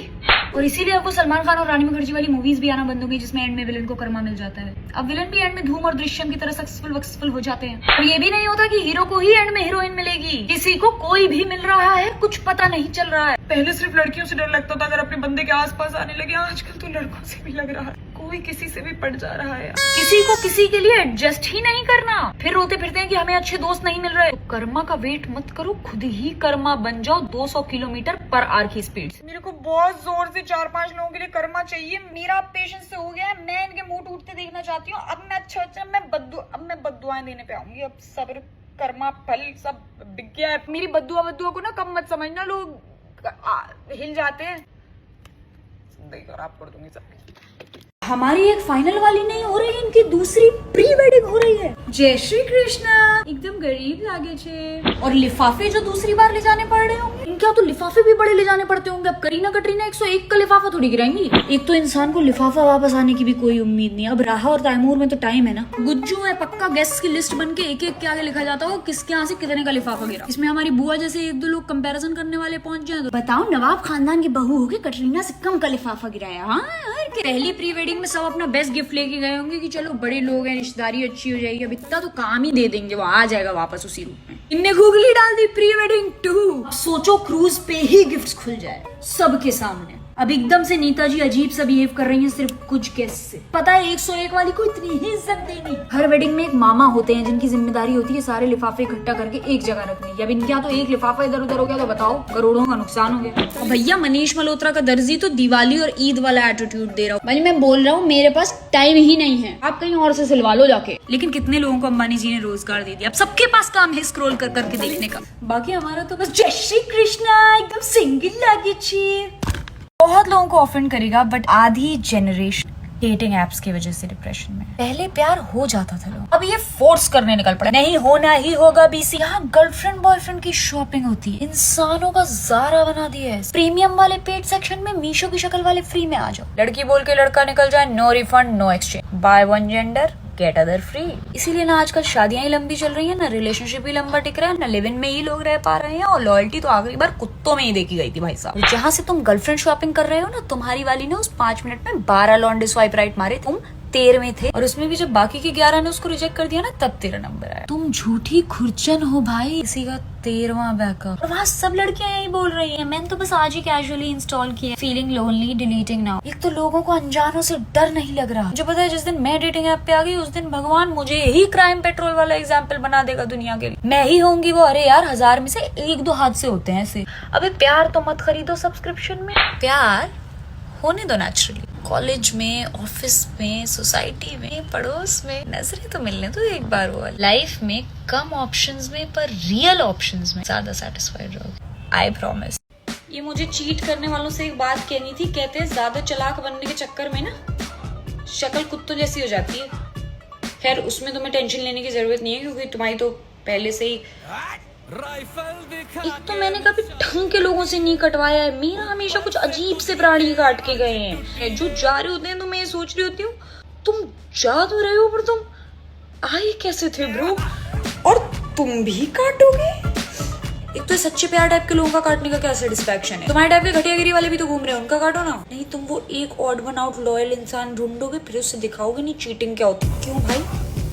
और इसीलिए अब वो सलमान खान और रानी मुखर्जी वाली मूवीज भी आना बंद हो गई जिसमें एंड में विलन को कर्मा मिल जाता है। अब विलन भी एंड में धूम और दृश्यम की तरह सक्सेसफुल हो जाते हैं। और ये भी नहीं होता कि हीरो को ही एंड में हीरोइन मिलेगी, किसी को कोई भी मिल रहा है, कुछ पता नहीं चल रहा है। पहले सिर्फ लड़कियों से डर लगता था अगर अपने बंदे के आसपास आने लगे, आजकल तो लड़कों से भी लग रहा है। कोई किसी से भी पड़ जा रहा है। किसी को किसी के लिए एडजस्ट ही नहीं करना, फिर रोते फिरते हैं कि हमें अच्छे दोस्त नहीं मिल रहे। तो कर्मा का वेट मत करो, खुद ही कर्मा बन जाओ 200 किलोमीटर पर आवर की स्पीड से। मेरे को बहुत जोर से 4-5 लोगों के लिए कर्मा चाहिए। मेरा पेशेंस से हो गया है, मैं इनके मुंह टूटते देखना चाहती हूँ। अब मैं अच्छा मैं बद्दुआएं देने पे आऊंगी। अब सब्र कर्मा फल सब बिक गया है। मेरी बद्दुआ को ना कम मत समझना, लोग हिल जाते हैं। खराब कर दूंगी सबकी। हमारी एक फाइनल वाली नहीं हो रही, इनकी दूसरी प्री वेडिंग हो रही है। जय श्री कृष्णा। एकदम गरीब लागे छे। और लिफाफे जो दूसरी बार ले जाने पड़ रहे होंगे, इनका तो लिफाफे भी बड़े ले जाने पड़ते होंगे। अब करीना कटरीना 101 का लिफाफा थोड़ी गिराएंगी। एक तो इंसान को लिफाफा वापस आने की भी कोई उम्मीद नहीं। अब राहा और तैमूर में तो टाइम है ना। गुज्जू है पक्का, गेस्ट की लिस्ट बन के एक एक के आगे लिखा जाता हो किसके यहाँ से कितने का लिफाफा गिरा। इसमें हमारी बुआ जैसे 1-2 लोग कंपेरिजन करने वाले पहुंच जाए तो बताओ नवाब खानदान की बहू होगी कटरीना से कम का लिफाफा गिराया। हाँ, पहली प्री वेडिंग में सब अपना बेस्ट गिफ्ट लेके गए होंगे कि चलो बड़े लोग हैं, रिश्तेदारी अच्छी हो जाएगी। अब इतना तो काम ही दे देंगे, वो आ जाएगा वापस उसी रूप में। इनने गूगली डाल दी प्री वेडिंग 2। सोचो क्रूज पे ही गिफ्ट्स खुल जाए सबके सामने। अब एकदम से नीता जी अजीब सा बिहेव कर रही हैं सिर्फ कुछ गेस्ट से। पता है 101 वाली को इतनी ही इज्जत देनी। हर वेडिंग में एक मामा होते हैं जिनकी जिम्मेदारी होती है सारे लिफाफे इकट्ठा करके एक जगह रखनी। अब इनके यहाँ तो एक लिफाफा इधर उधर हो गया तो बताओ करोड़ों का नुकसान हो गया। भैया मनीष मल्होत्रा का दर्जी तो दिवाली और ईद वाला एटीट्यूड दे रहा हूँ। भाई मैं बोल रहा हूँ मेरे पास टाइम ही नहीं है, आप कहीं और से सिलवा लो जाके। लेकिन कितने लोगों को अंबानी जी ने रोजगार दे दिया, अब सबके पास काम है स्क्रॉल कर करके देखने का। बाकी हमारा तो बस जय श्री कृष्णा एकदम सिंगल लागे छी। बहुत लोगों को ऑफेंड करेगा बट आधी जनरेशन डेटिंग एप्स की वजह से डिप्रेशन में। पहले प्यार हो जाता था लोग, अब ये फोर्स करने निकल पड़ा, नहीं होना ही होगा बीसी। यहाँ गर्लफ्रेंड बॉयफ्रेंड की शॉपिंग होती है, इंसानों का ज़ारा बना दिया है। प्रीमियम वाले पेड सेक्शन में मीशो की शक्ल वाले फ्री में आ जाओ, लड़की बोल के लड़का निकल जाए, no refund no exchange, buy one gender get other free. इसीलिए ना आजकल शादियां ही लंबी चल रही है, ना रिलेशनशिप ही लंबा टिक रहा है, ना लिव इन में ही लोग रह पा रहे हैं, और लॉयल्टी तो आखिरी बार कुत्तों में ही देखी गई थी भाई साहब। जहाँ से तुम गर्लफ्रेंड शॉपिंग कर रहे हो ना, तुम्हारी वाली ने उस 5 मिनट में 12 लॉन्डे स्वाइप राइट मारे, तुम 13 थे, और उसमें भी जब बाकी के 11 ने उसको रिजेक्ट कर दिया ना तब तेरा नंबर आया। तुम झूठी खुरचन हो भाई, किसी का 13वां बैकअप। और वहाँ सब लड़कियां यही बोल रही हैं, मैंने तो बस आज ही कैजुअली इंस्टॉल किया, फीलिंग लोनली डिलीटिंग नाउ। एक तो लोगों को अनजानों से डर नहीं लग रहा। जो पता है जिस दिन मैं डेटिंग ऐप पे आ गई उस दिन भगवान मुझे ही क्राइम पेट्रोल वाला एग्जाम्पल बना देगा दुनिया के लिए। मैं ही होंगी वो। अरे यार 1000 में से 1-2 हादसे होते हैं ऐसे। अबे प्यार तो मत खरीदो सब्सक्रिप्शन में, प्यार होने दो नेचुरली। कॉलेज में, ऑफिस में, सोसाइटी में, पड़ोस में नजरें तो मिलने दो एक बार। वो लाइफ में कम ऑप्शंस में पर रियल ऑप्शंस में ज्यादा सेटिस्फाइड रहोगे, आई प्रॉमिस। ये मुझे चीट करने वालों से एक बात कहनी थी, कहते हैं ज्यादा चालाक बनने के चक्कर में ना शक्ल कुत्तों जैसी हो जाती है। खैर उसमें तुम्हें टेंशन लेने की जरूरत नहीं है क्योंकि तुम्हारी तो पहले से ही। एक तो मैंने कभी ढंग के लोगों से नहीं कटवाया है, मेरा हमेशा कुछ अजीब से प्राणी काट के गए हैं। जो जा रहे होते हैं तो मैं सोच रही होती हूँ तुम जा तो रहे हो पर तुम आए कैसे थे ब्रो, और तुम भी काटोगे। एक तो सच्चे प्यार टाइप के लोगों का काटने का क्या सेटिस्फैक्शन है। तुम्हारे टाइप के घटियागिरी वाले भी तो घूम रहे हैं, उनका काटो ना। नहीं तुम वो एक ऑड वन आउट लॉयल इंसान ढूंढोगे फिर उससे दिखाओगे नहीं चीटिंग क्या होती। क्यों भाई,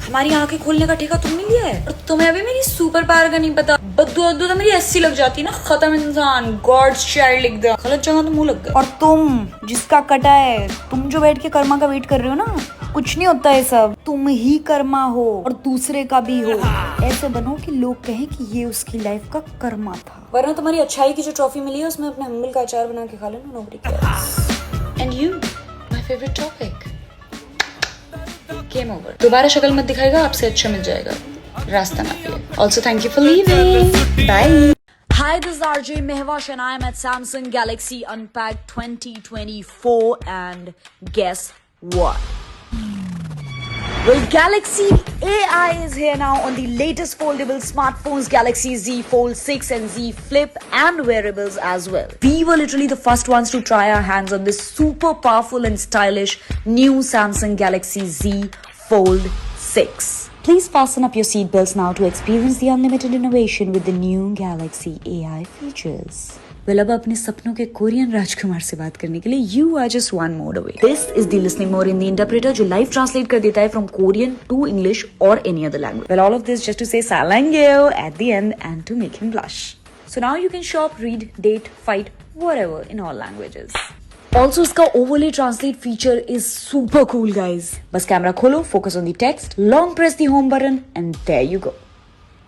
हमारी आंखें खोलने का ठेका तुमने लिया है, और तुम्हें अभी मेरी सुपर पावर का नहीं पता। बद्दुआ तो मेरी 80 लग जाती ना, खत्म इंसान, गॉड्स चाइल्ड लिख दो, गलत जगह तो मुंह लग गया। और तुम जिसका कटा है, तुम जो बैठ के कर्मा का वेट कर रहे हो ना, कुछ नहीं होता है सब, तुम ही कर्मा हो और दूसरे का भी हो। ऐसे बनो कि लोग कहें कि ये उसकी लाइफ का कर्मा था, वरना तुम्हारी अच्छाई की जो ट्रॉफी मिली है उसमें अपने अम्बल का अचार बना के खा लेना, nobody cares. And you my favourite topic game over. दोबारा शक्ल मत दिखाएगा, आपसे अच्छा मिल जाएगा, रास्ता ना पिए। Also thank you for leaving. Bye. Hi, this is RJ Mehwash and I am at Samsung Galaxy Unpacked 2024 and guess what? Well, Galaxy AI is here now on the latest foldable smartphones, Galaxy Z Fold 6 and Z Flip, and wearables as well. We were literally the first ones to try our hands on this super powerful and stylish new Samsung Galaxy Z Fold 6. Please fasten up your seatbelts now to experience the unlimited innovation with the new Galaxy AI features. Well, अब अपने सपनों के Korean राजकुमार से बात करने के लिए you are just one mode away. This is the listening mode in the interpreter जो live translate कर देता है from Korean to English or any other language. Well, all of this just to say "사랑해요" at the end and to make him blush. So now you can shop, read, date, fight, whatever in all languages. Also, इसका overlay translate feature is super cool, guys. बस camera खोलो, focus on the text, long press the home button, and there you go.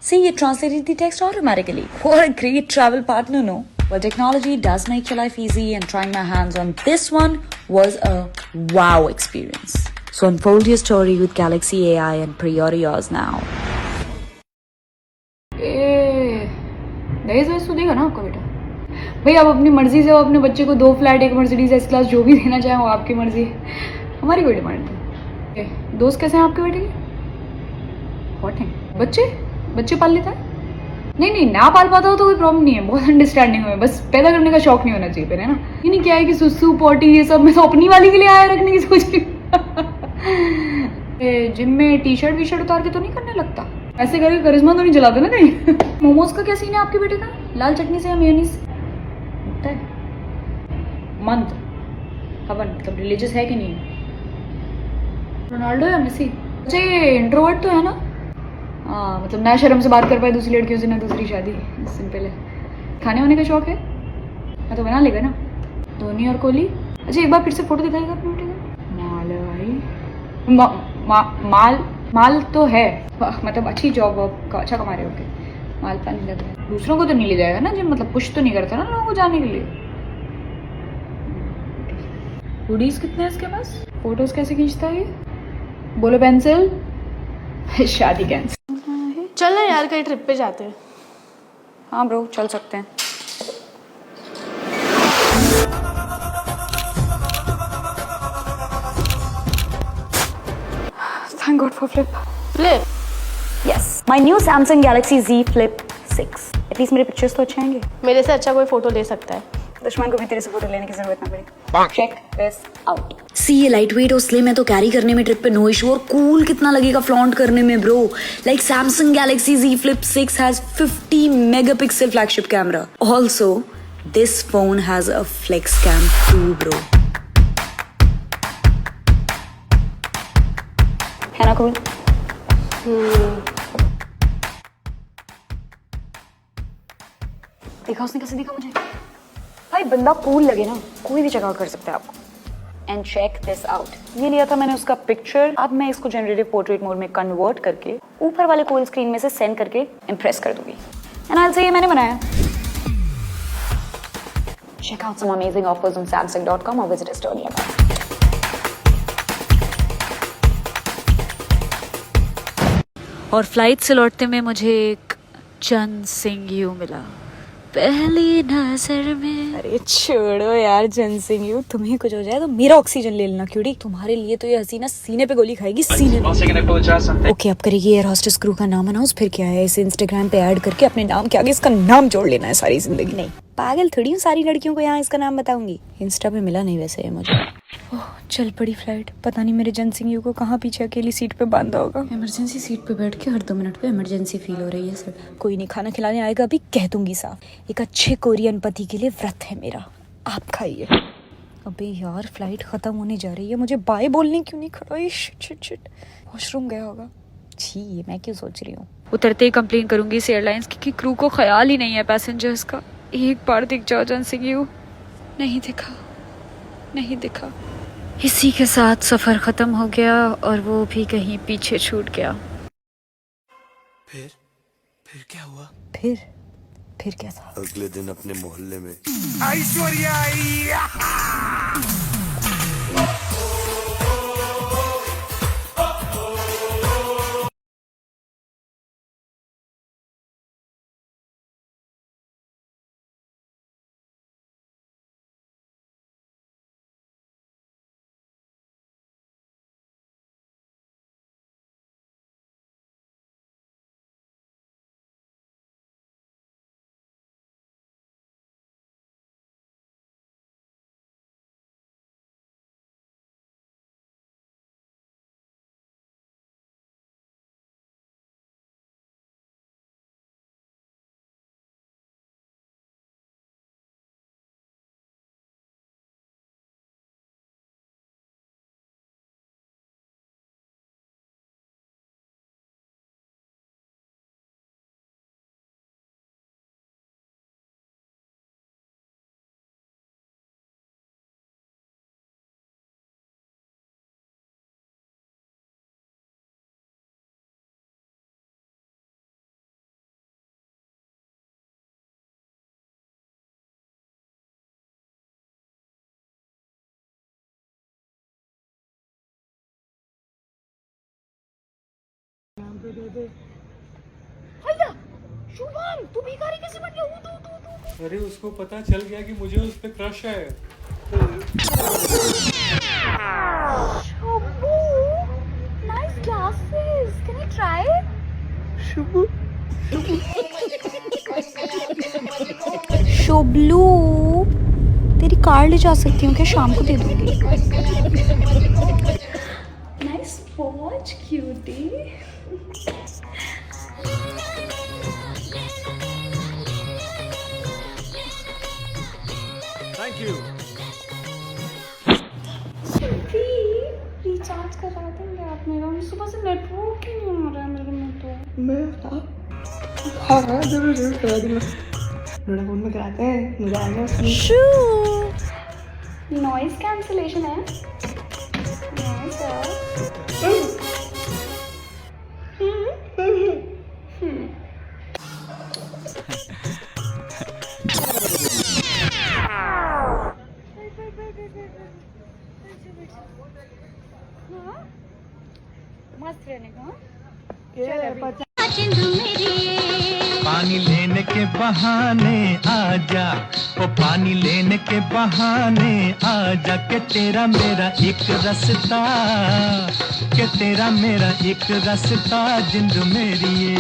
See, it translated the text automatically. What a great travel partner, no? Well, technology does make your life easy, and trying my hands on this one was a wow experience. So unfold your story with Galaxy AI and pre-order yours now. दहेज वैसे देगा ना आपका बेटा? भाई आप अपनी मर्जी से अपने बच्चे को 2 फ्लैट 1 मर्सिडीज एस क्लास जो भी देना चाहें वो आपकी मर्जी है, हमारी कोई डिमांड नहीं। दोस्त कैसे हैं आपके बेटे के? हॉट हैं बच्चे पाल लेता है? नहीं ना पाल पाता हो तो कोई प्रॉब्लम नहीं है, बहुत अंडरस्टैंडिंग है, बस पैदा करने का शौक नहीं होना चाहिए फिर, है ना। ये नहीं क्या है कि सुसु पॉटी ये सब मैं तो अपनी वाली के लिए आया रखने की सोच रही हूँ। जिम में टी शर्ट वी-शर्ट उतार के तो नहीं करने लगता, ऐसे करके करिश्मा तो नहीं चलाते ना कहीं। मोमोज का क्या सीन है आपके बेटे का? लाल चटनी से या मेयोनीज होता है? मंत्र हवन मतलब रिलीजियस है कि नहीं? रोनाल्डो या मेसी? अच्छा ये इंट्रोवर्ट तो है ना? हाँ मतलब ना शर्म से बात कर पाए दूसरी लड़कियों से, ना दूसरी शादी, सिंपल है। खाने वाने का शौक है? मैं तो बना लेगा ना। धोनी और कोहली। अच्छा एक बार फिर से फोटो दिखाएगा अपने बेटे का। माल है भाई। माल तो है, मतलब अच्छी जॉब अच्छा कमा रहे होगे, माल पानी लग रहा है। दूसरों को तो नहीं ले जाएगा ना, जिम मतलब पुश तो नहीं करता ना लोगों को जाने के लिए। हुडीज कितने हैं इसके पास? फोटोज कैसे खींचता है ये? बोलो पेंसिल। शादी कैंसिल। चल ना यार कहीं ट्रिप पे जाते हैं। हाँ ब्रो चल सकते हैं। Thank God for flip. Flip? Yes. My new Samsung Galaxy Z Flip 6. At least मेरे पिक्चर्स तो अच्छे आएंगे। मेरे से अच्छा कोई फोटो ले सकता है। दुश्मन को भी तेरे से फोटो लेने की जरूरत ना पड़े। Check this out. See ये लाइट वेट और स्लिम है तो कैरी करने में ट्रिप पे नो इशू, और कूल कितना लगेगा फ्लॉन्ट करने में bro. Like Samsung Galaxy Z Flip 6 has 50 megapixel flagship camera. Also, this phone has a flex cam too bro. है ना कूल? देखा उसने कैसे देखा मुझे? भाई बंदा कूल लगे ना कोई भी जगह कर सकता है आपको। एंड चेक दिस आउट, ये लिया था मैंने उसका पिक्चर, अब मैं इसको जनरेटिव पोर्ट्रेट मोड में कन्वर्ट करके ऊपर वाले कूल स्क्रीन में से सेंड करके इम्प्रेस कर दूंगी। एंड आई से ये मैंने बनाया। Check out some amazing offers on Samsung.com or visit a store nearby. और फ्लाइट से लौटते में मुझे एक चंद सिंह यू मिला पहली नजर में। अरे छोड़ो यार जन सिंह यू, तुम्हें कुछ हो जाए तो मेरा ऑक्सीजन ले लेना क्यूटी। तुम्हारे लिए तो ये हसीना सीने पे गोली खाएगी, सीने पे। ओके अब करेगी एयर होस्टेस क्रू का नाम अनाउंस, फिर क्या है इसे इंस्टाग्राम पे ऐड करके अपने नाम के आगे इसका नाम जोड़ लेना है सारी जिंदगी। नहीं पागल थोड़ी हूँ सारी लड़कियों को यहाँ इसका नाम बताऊंगी। इंस्टा पे मिला नहीं वैसे ये मुझे। ओह चल पड़ी फ्लाइट, पता नहीं मेरे जन सिंह यू को कहाँ पीछे अकेली सीट पे बांधा होगा। इमरजेंसी सीट पे बैठ के हर 2 मिनट पे इमरजेंसी फील हो रही है सर। कोई नहीं खाना खिलाने आएगा अभी, कह दूंगी साफ। एक अच्छे कोरियन पति के लिए व्रत है मेरा, आप खाइए। अबे यार फ्लाइट खत्म होने जा रही है, मुझे बाय बोलने क्यों नहीं खड़ा? शिट वॉशरूम गया होगा। छी ये मैं क्यों सोच रही हूँ। उतरते ही कंप्लेन करूंगी इस एयरलाइंस की कि क्रू को ख्याल ही नहीं है पैसेंजर्स का। एक बार दिख जाओ जन सिंह यू। नहीं दिखा। इसी के साथ सफर खत्म हो गया और वो भी कहीं पीछे छूट गया। फिर क्या हुआ? फिर क्या था? अगले दिन अपने मोहल्ले में ऐश्वर्या शुभम तू भिखारी कैसे बन गया? अरे उसको पता चल गया कि मुझे उस पे क्रश है। Nice glasses. Can I try it? शोबलू तेरी कार ले जा सकती हूँ क्या? शाम को दे दूंगी। Nice watch, cutie. Thank you. Recharge करा देंगे आप मेरा? सुबह से नेटवर्क ही नहीं आ रहा है मेरे में तो। हाँ जरूर करा दूंगा। मेरा फोन में कराते हैं, मजा आएगा। नॉइज कैंसलेशन है। Nice यार। मस्त रहने का। पानी लेने के बहाने आजा, ओ पानी लेने के बहाने आजा, के तेरा मेरा एक रास्ता, के तेरा मेरा एक रास्ता जिंद मेरी ये।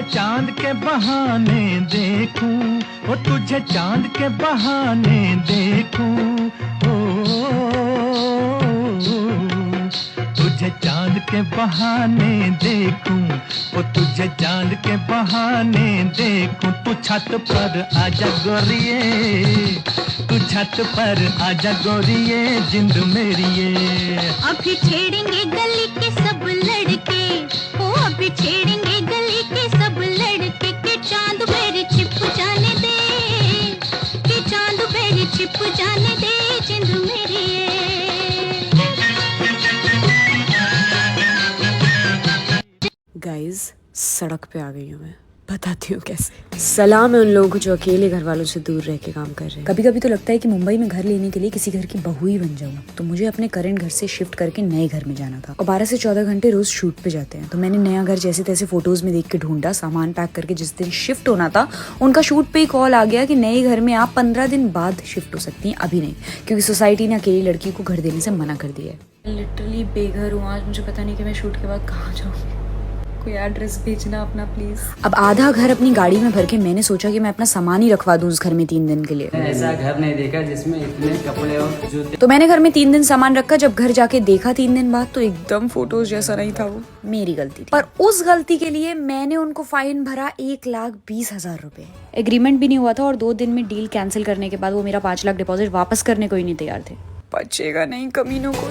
चांद के बहाने देखूं, ओ तुझे चांद के बहाने देखूं, ओ तुझे चांद के बहाने देखूं, ओ तुझे चांद के बहाने देखूं। तू छत पर आजा गोरिये, तू छत पर आजा गोरिये जिंद मेरी ये। अभी छेड़ेंगे गली के सब लड़के, ओ अभी छेड़ेंगे गली के सब लड़के, के चांद मेरे छिप जाने दे, के चांद मेरे छिप जाने दे जिंद मेरी गाइस सड़क पे आ गई हूँ मैं, बताती हूँ कैसे। सलाम है उन लोगों को जो अकेले घर वालों से दूर रह के काम कर रहे हैं। कभी कभी तो लगता है कि मुंबई में घर लेने के लिए किसी घर की बहू ही बन जाऊँ। तो मुझे अपने करंट घर से शिफ्ट करके नए घर में जाना था और 12 से 14 घंटे रोज शूट पे जाते हैं। तो मैंने नया घर जैसे तैसे फोटोज में देख के ढूंढा, सामान पैक करके जिस दिन शिफ्ट होना था उनका शूट पे ही कॉल आ गया कि नए घर में आप 15 दिन बाद शिफ्ट हो सकती हैं, अभी नहीं, क्योंकि सोसाइटी ने अकेली लड़की को घर देने से मना कर दिया है। लिटरली बेघर हूँ आज, मुझे पता नहीं कि मैं शूट के बाद कहाँ जाऊँ। कोई एड्रेस भेजना अपना प्लीज। अब आधा घर अपनी गाड़ी में भर के मैंने सोचा कि मैं अपना सामान ही रखवा दूं उस घर में 3 दिन के लिए। ऐसा घर नहीं देखा जिसमें इतने कपड़े और जूते। तो मैंने घर में 3 दिन सामान रखा। जब घर जाके देखा 3 दिन बाद तो एकदम फोटोज जैसा नहीं था। वो मेरी गलती थी, पर उस गलती के लिए मैंने उनको फाइन भरा 1,20,000 रुपए। एग्रीमेंट भी नहीं हुआ था और 2 दिन में डील कैंसिल करने के बाद वो मेरा 5 लाख डिपॉजिट वापस करने को ही नहीं तैयार थे। बचेगा नहीं कमीनों को,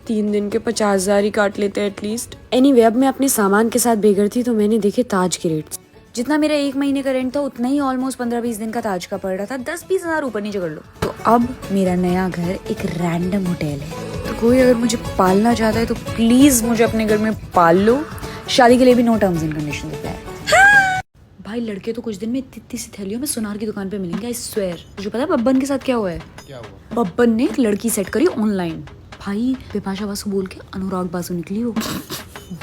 3 दिन के 50,000 ही काट लेते हैं एटलीस्ट। एनीवे, अब मैं अपने सामान के साथ बेघर थी तो मैंने देखे ताज के रेट्स। जितना मेरा 1 महीने का रेंट था उतना ही ऑलमोस्ट 15-20 दिन का ताज का पड़ रहा था। 10-20 हजार ऊपर नीचे कर लो। तो अब मेरा नया घर एक रैंडम होटल है। तो कोई अगर मुझे पालना चाहता है तो प्लीज मुझे अपने घर में पाल लो। शादी के लिए भी नो टर्म्स एंड कंडीशन होता है। भाई लड़के तो कुछ दिन में इतनी सी थैलियों में सुनार की दुकान पे मिलेंगे, आई स्वेयर। तुझे पता है बब्बन के साथ क्या हुआ है? क्या हुआ? बब्बन ने एक लड़की सेट करी ऑनलाइन। भाई बिपाशा बासु बोल के अनुराग बासु निकली हो।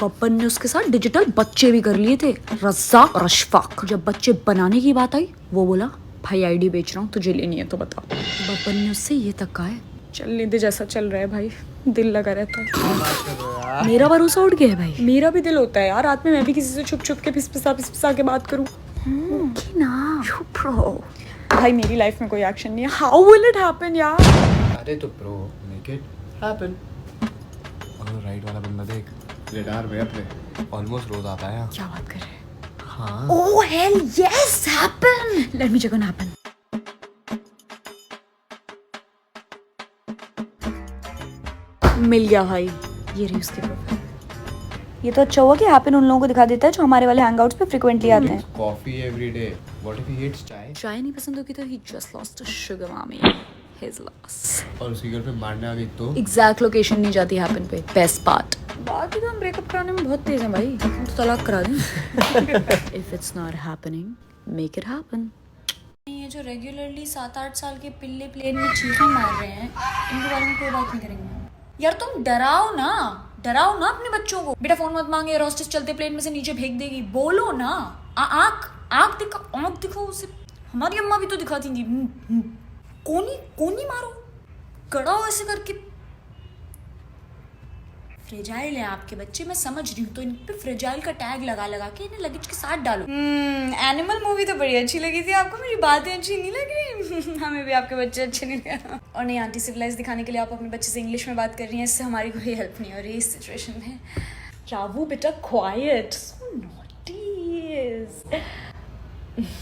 बब्बन ने उसके साथ डिजिटल बच्चे भी कर लिए थे, रज़्ज़ाक और अशफाक। जब बच्चे बनाने की बात आई वो बोला भाई आईडी बेच रहा हूँ, तुझे लेनी है तो बता। बब्बन ने उससे ये तक कहा है चलने दे, जैसा चल रहा है भाई, दिल लगा रहता है। मेरा भरोसा उठ गया है भाई। मेरा भी दिल होता है यार, रात में मैं भी किसी से छुप छुप के पिसपिसा के बात करूं ना। चुप रहो भाई, मेरी लाइफ में कोई एक्शन नहीं है। हाउ विल इट हैपन यार? अरे तो ब्रो मेक इट हैपन। और राइट वाला बंदा देख, रेडार पे अपने ऑलमोस्ट रोज आता है। क्या बात कर रहे हैं? हाँ। Oh hell yes, happen. Let me check on happen. मिल गया भाई, ये रही उसकी प्रोफाइल। ये तो अच्छा हुआ कि हैपन उन लोगों को दिखा देता है जो हमारे वाले हैंगआउट्स पे फ्रीक्वेंटली आते हैं। Coffee everyday, what if he hates chai? चाय नहीं पसंद होगी तो he just lost a sugar mummy, his loss. और उसी घर पे मारने आ गई तो एग्जैक्ट लोकेशन नहीं जाती हैपन पे, बेस्ट पार्ट। बाकी तो हम ब्रेकअप कराने में बहुत तेज हैं भाई, हम तो तलाक करा दें। If it's not happening, make it happen. ये जो रेगुलरली 7-8 साल के पिल्ले प्लेन में चीखें मार रहे हैं, इनके बारे में कोई बात नहीं करेंगे यार। तुम डराओ ना अपने बच्चों को। बेटा फोन मत मांगे, रोस्टेस चलते प्लेन में से नीचे फेंक देगी। बोलो ना, आँख दिखो उसे। हमारी अम्मा भी तो दिखाती थी। कोनी मारो, गड़ाओ ऐसे करके। फ्रेजाइल है आपके बच्चे, मैं समझ रही हूँ, तो इन पे फ्रेजाइल का टैग लगा के इन्हें लगेज के साथ डालो। एनिमल मूवी तो बड़ी अच्छी लगी थी आपको, मेरी बातें अच्छी नहीं लग रही? हमें भी आपके बच्चे अच्छे नहीं लगे। और नहीं, आंटी सिविलाइज दिखाने के लिए आप अपने बच्चे से इंग्लिश में बात कर रही हैं, इससे हमारी कोई हेल्प नहीं हो रही इस सिचुएशन में। रावू बेटा क्वाइट, सो नॉटी।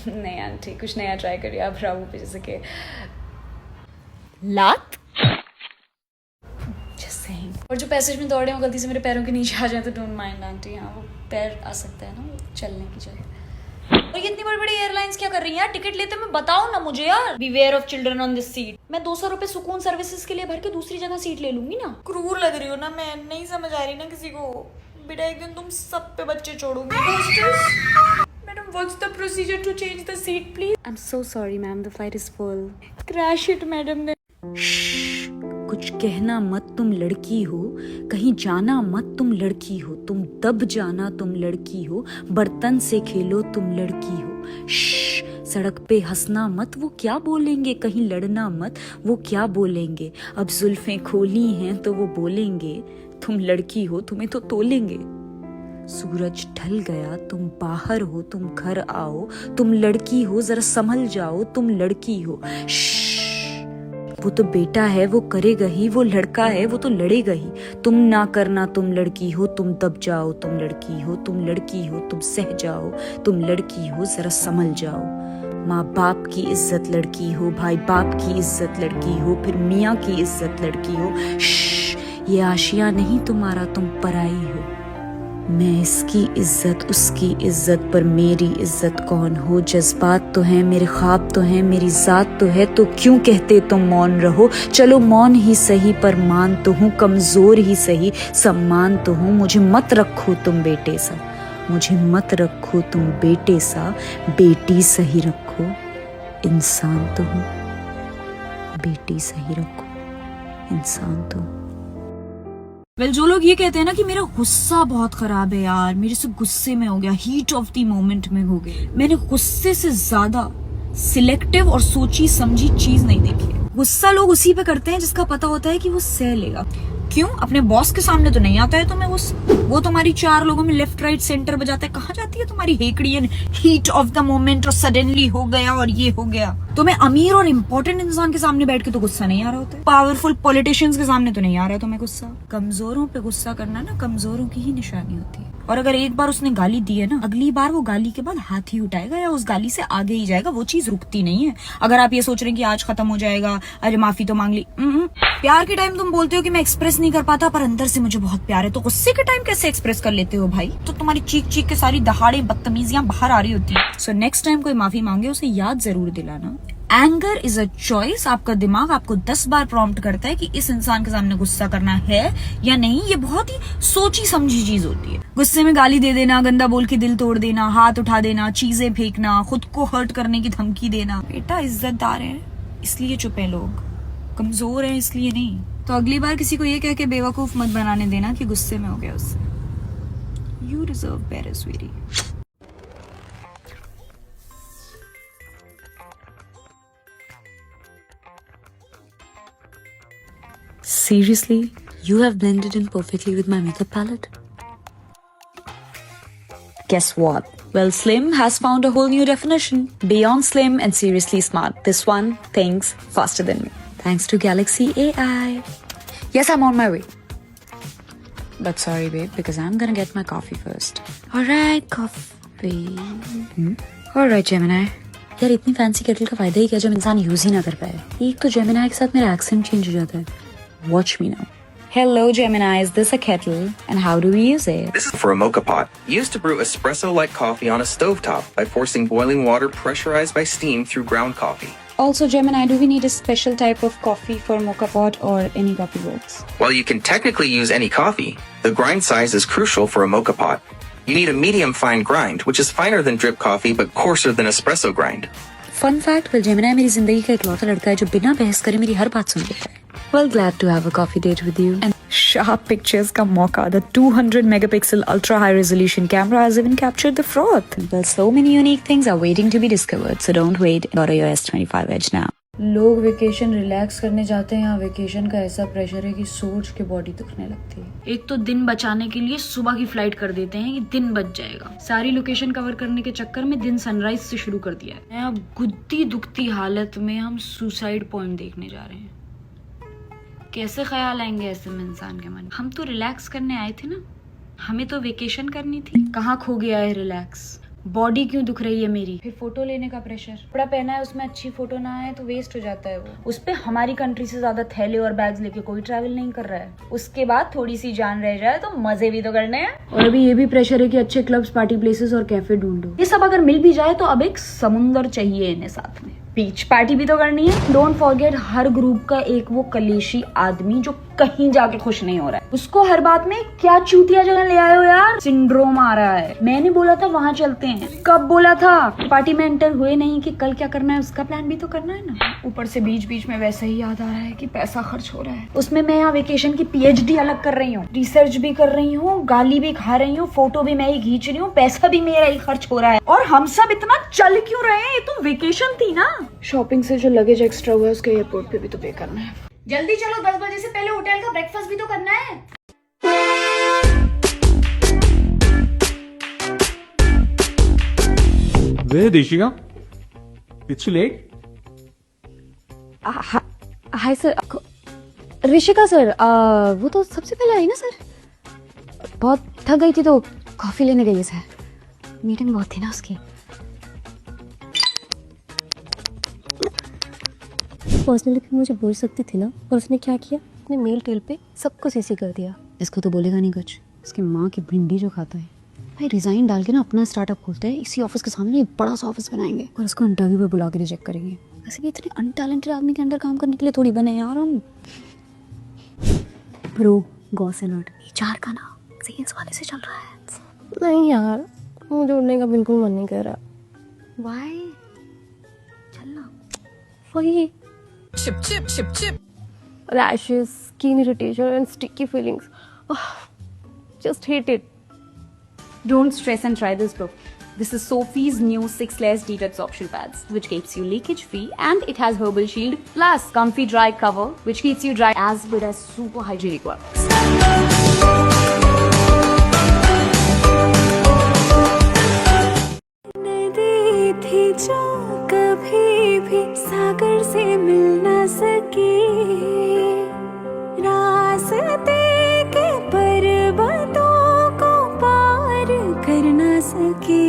नहीं आंटी, कुछ नया ट्राई करिए आप राहु पे, जैसे कि लात। Just saying. और जो पैसेज में दौड़े हो गलती से मेरे पैरों के नीचे आ जाए तो डोंट माइंड आंटी, हाँ वो पैर आ सकता है ना वो चलने की जगह। और ये इतनी बड़ी बड़ी एयरलाइंस क्या कर रही हैं यार, टिकट लेते में बताओ ना मुझे यार। Beware of children on this seat। मैं 200 रुपए सुकून सर्विसेज के लिए भर के दूसरी जगह सीट ले लूंगी ना। क्रूर लग रही हो ना, मैं नहीं समझ आ रही ना किसी को। बेटा एक दिन तुम सब पे बच्चे छोड़ोगे। Madam what's the procedure to change the seat please? I'm so sorry ma'am, the flight is full. Crash it madam ने। कुछ कहना मत तुम लड़की हो, कहीं जाना मत तुम लड़की हो, तुम दब जाना तुम लड़की हो, बर्तन से खेलो तुम लड़की हो। सड़क पे हंसना मत, वो क्या बोलेंगे, कहीं लड़ना मत, वो क्या बोलेंगे, अब जुल्फें खोली हैं तो वो बोलेंगे, तुम लड़की हो तुम्हें तो तोलेंगे। सूरज ढल गया तुम बाहर हो, तुम घर आओ, तुम लड़की हो जरा संभल जाओ, तुम लड़की हो। वो तो बेटा है वो करेगा ही, वो लड़का है वो तो लड़ेगा ही, तुम ना करना तुम लड़की हो, तुम दब जाओ तुम लड़की हो, तुम लड़की हो तुम सह जाओ, तुम लड़की हो जरा संभल जाओ। माँ बाप की इज्जत लड़की हो, भाई बाप की इज्जत लड़की हो, फिर मियाँ की इज्जत लड़की हो। ये आशिया नहीं तुम्हारा, तुम पराई हो। मैं इसकी इज्जत उसकी इज्जत, पर मेरी इज्जत कौन हो। जज्बात तो हैं मेरे, ख्वाब तो हैं मेरी, जात तो है, तो क्यों कहते तुम मौन रहो। चलो मौन ही सही पर मान तो हूँ, कमजोर ही सही सम्मान तो हूँ। मुझे मत रखो तुम बेटे सा, मुझे मत रखो तुम बेटे सा, बेटी सही रखो इंसान तो हूँ, बेटी सही रखो इंसान तो हूँ। वेल जो लोग ये कहते हैं ना कि मेरा गुस्सा बहुत खराब है यार, मेरे से गुस्से में हो गया, हीट ऑफ द मोमेंट में हो गए, मैंने गुस्से से ज्यादा सिलेक्टिव और सोची समझी चीज नहीं देखी है। गुस्सा लोग उसी पे करते हैं जिसका पता होता है कि वो सह लेगा। क्यों? अपने बॉस के सामने तो नहीं आता है तुम्हें गुस्सा, वो तुम्हारी 4 लोगों में लेफ्ट राइट सेंटर बजाता है, कहाँ जाती है तुम्हारी हेकड़ी। हीट ऑफ द मोमेंट और सडनली हो गया और ये हो गया। तुम्हें अमीर और इम्पोर्टेंट इंसान के सामने बैठ के तो गुस्सा नहीं आ रहा होता है, पावरफुल पॉलिटिशियंस के सामने तो नहीं आ रहा है तुम्हें गुस्सा। कमजोरों पे गुस्सा करना ना कमजोरों की ही निशानी होती है। और अगर एक बार उसने गाली दी है ना, अगली बार वो गाली के बाद हाथ ही उठाएगा या उस गाली से आगे ही जाएगा, वो चीज रुकती नहीं है। अगर आप ये सोच रहे हैं कि आज खत्म हो जाएगा, अरे माफी तो मांग ली। प्यार के टाइम तुम बोलते हो कि मैं एक्सप्रेस नहीं कर पाता, पर अंदर से मुझे बहुत प्यार है, तो गुस्से के टाइम कैसे एक्सप्रेस कर लेते हो भाई? तो तुम्हारी चीख चीख के सारी दहाड़े बदतमीजियां बाहर आ रही होती है। सो नेक्स्ट टाइम कोई माफी मांगे उसे याद जरूर दिलाना, एंगर इज अ चॉइस। आपका दिमाग आपको 10 बार प्रॉम्प्ट करता है कि इस इंसान के सामने गुस्सा करना है या नहीं। ये बहुत ही सोची समझी चीज होती है। गुस्से में गाली दे देना, गंदा बोल के दिल तोड़ देना, हाथ उठा देना, चीजें फेंकना, खुद को हर्ट करने की धमकी देना। बेटा इज्जतदार है इसलिए चुप है लोग, कमजोर है इसलिए नहीं। तो अगली बार किसी को ये कह के बेवकूफ मत बनाने देना कि गुस्से में हो गया उससे। You deserve better sweetie. Seriously, you have blended in perfectly with my makeup palette. Guess what? Well, slim has found a whole new definition. Beyond slim and seriously smart, this one thinks faster than me. Thanks to Galaxy AI. Yes, I'm on my way. But sorry, babe, because I'm gonna get my coffee first. Alright, coffee. Alright, Gemini. यार इतनी fancy kettle का फायदा ही क्या जब इंसान use ही ना कर पाए। एक तो जेमिनाई के साथ मेरा एक्सेंट चेंज हो जाता है। Watch me now. Hello Gemini, is this a kettle and how do we use it? This is for a mocha pot, used to brew espresso-like coffee on a stovetop by forcing boiling water pressurized by steam through ground coffee. Also Gemini, do we need a special type of coffee for mocha pot or any coffee works? While you can technically use any coffee, the grind size is crucial for a mocha pot. You need a medium fine grind, which is finer than drip coffee but coarser than espresso grind. Fun fact, well Gemini मेरी जिंदगी का इकलौता लड़का है जो बिना बहस करे मेरी हर बात सुन लेता है। Well, glad to have a coffee date with you. And sharp pictures ka mauka. The 200 megapixel ultra high resolution camera has even captured the froth. Well, so many unique things are waiting to be discovered, so don't wait. Order your S25 Edge now. लोग vacation relax करने जाते हैं, यहाँ vacation का ऐसा pressure है कि सोच के बॉडी दुखने लगती है। एक तो दिन बचाने के लिए सुबह की फ्लाइट कर देते हैं कि दिन बच जाएगा। सारी लोकेशन कवर करने के चक्कर में दिन सनराइज से शुरू कर दिया है। अब गुद्दी दुखती हालत में हम सुसाइड पॉइंट देखने जा रहे हैं। कैसे ख्याल आएंगे ऐसे में इंसान के मन? हम तो रिलैक्स करने आए थे ना, हमें तो वेकेशन करनी थी। कहाँ खो गया है रिलैक्स? बॉडी क्यों दुख रही है मेरी, फिर फोटो लेने का प्रेशर, कपड़ा पहना है उसमें अच्छी फोटो ना आए तो वेस्ट हो जाता है वो। उस पे हमारी कंट्री से ज्यादा थैले और बैग्स लेके कोई ट्रैवल नहीं कर रहा है। उसके बाद थोड़ी सी जान रह जाए तो मजे भी तो करने हैं। और अभी ये भी प्रेशर है कि अच्छे क्लब्स, पार्टी प्लेसेस और कैफे ढूंढो। ये सब अगर मिल भी जाए तो अब एक समुंदर चाहिए इन्हें साथ में, बीच पार्टी भी तो करनी है। डोंट फॉरगेट हर ग्रुप का एक वो कलेशी आदमी जो कहीं जाके खुश नहीं हो रहा है। उसको हर बात में क्या चूतिया जगह ले आए हो यार, सिंड्रोम आ रहा है। मैंने बोला था वहां चलते हैं, कब बोला था, पार्टी में एंटर हुए नहीं कि कल क्या करना है उसका प्लान भी तो करना है ना। ऊपर से बीच बीच में वैसे ही याद आ रहा है कि पैसा खर्च हो रहा है। उसमें मैं यहाँ वेकेशन की PhD अलग कर रही हूँ, रिसर्च भी कर रही हूँ, गाली भी खा रही हूँ, फोटो भी मैं ही खींच रही हूँ, पैसा भी मेरा ही खर्च हो रहा है। और हम सब इतना चल क्यों रहे हैं, ये तो वेकेशन थी ना। शॉपिंग से जो लगेज एक्स्ट्रा हुआ है उसके एयरपोर्ट पे भी तो पे करना है। जल्दी चलो, 10 बजे से पहले होटल का ब्रेकफास्ट भी तो करना है। Where Dishika? It's late. Hi sir, Rishika sir, वो तो सबसे पहले आई ना सर। बहुत थक गई थी तो कॉफी लेने गई है सर, मीटिंग बहुत थी ना उसकी। पर्सनली भी मुझे बोल सकती थी ना, और उसने क्या किया, अपने मेल टेल पे सबको सीसी कर दिया। इसको तो बोलेगा नहीं कुछ, इसकी माँ की भिंडी जो खाता है। भाई रिजाइन डाल के ना अपना स्टार्टअप खोलते हैं, इसी ऑफिस के सामने एक बड़ा सा ऑफिस बनाएंगे और उसको इंटरव्यू पे बुला के रिजेक्ट करेंगे। वैसे भी इतने अनटैलेंटेड आदमी के अंडर काम करने के लिए थोड़ी बने यार हम। ब्रो गॉस अलर्ट, HR का ना सेल्स वाले से चल रहा है। नहीं यार, मुझे उड़ने का बिल्कुल मन नहीं कर रहा। वाई चलना वही Chip, chip, chip, chip. rashes, skin irritation and sticky feelings. Just hate it. Don't stress and try this, bro. This is Sophie's new 6-layer deabsorption pads, which keeps you leakage free, and it has herbal shield plus comfy dry cover, which keeps you dry as good as super hygienic works. नदी थी जो कभी भी सागर से मिल न सकी, रास्ते के पर्वतों को पार कर न सकी,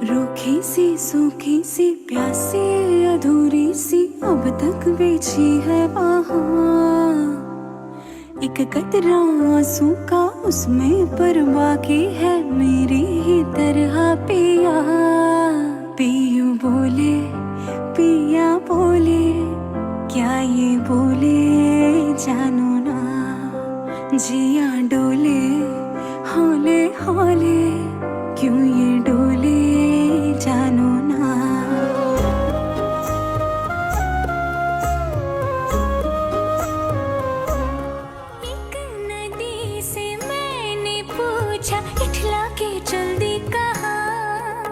रूखी सी सूखी सी प्यासी अधूरी सी अब तक बेची है वहाँ, एक कतरा आंसू का उसमें पर बाकी है मेरी ही तरह पिया। पियू बोले पिया बोले, क्या ये बोले जानो ना, जिया डोले हौले हौले, क्यों ये डोले जानो ना। एक नदी से मैंने पूछा, इठला के जल्दी कहाँ,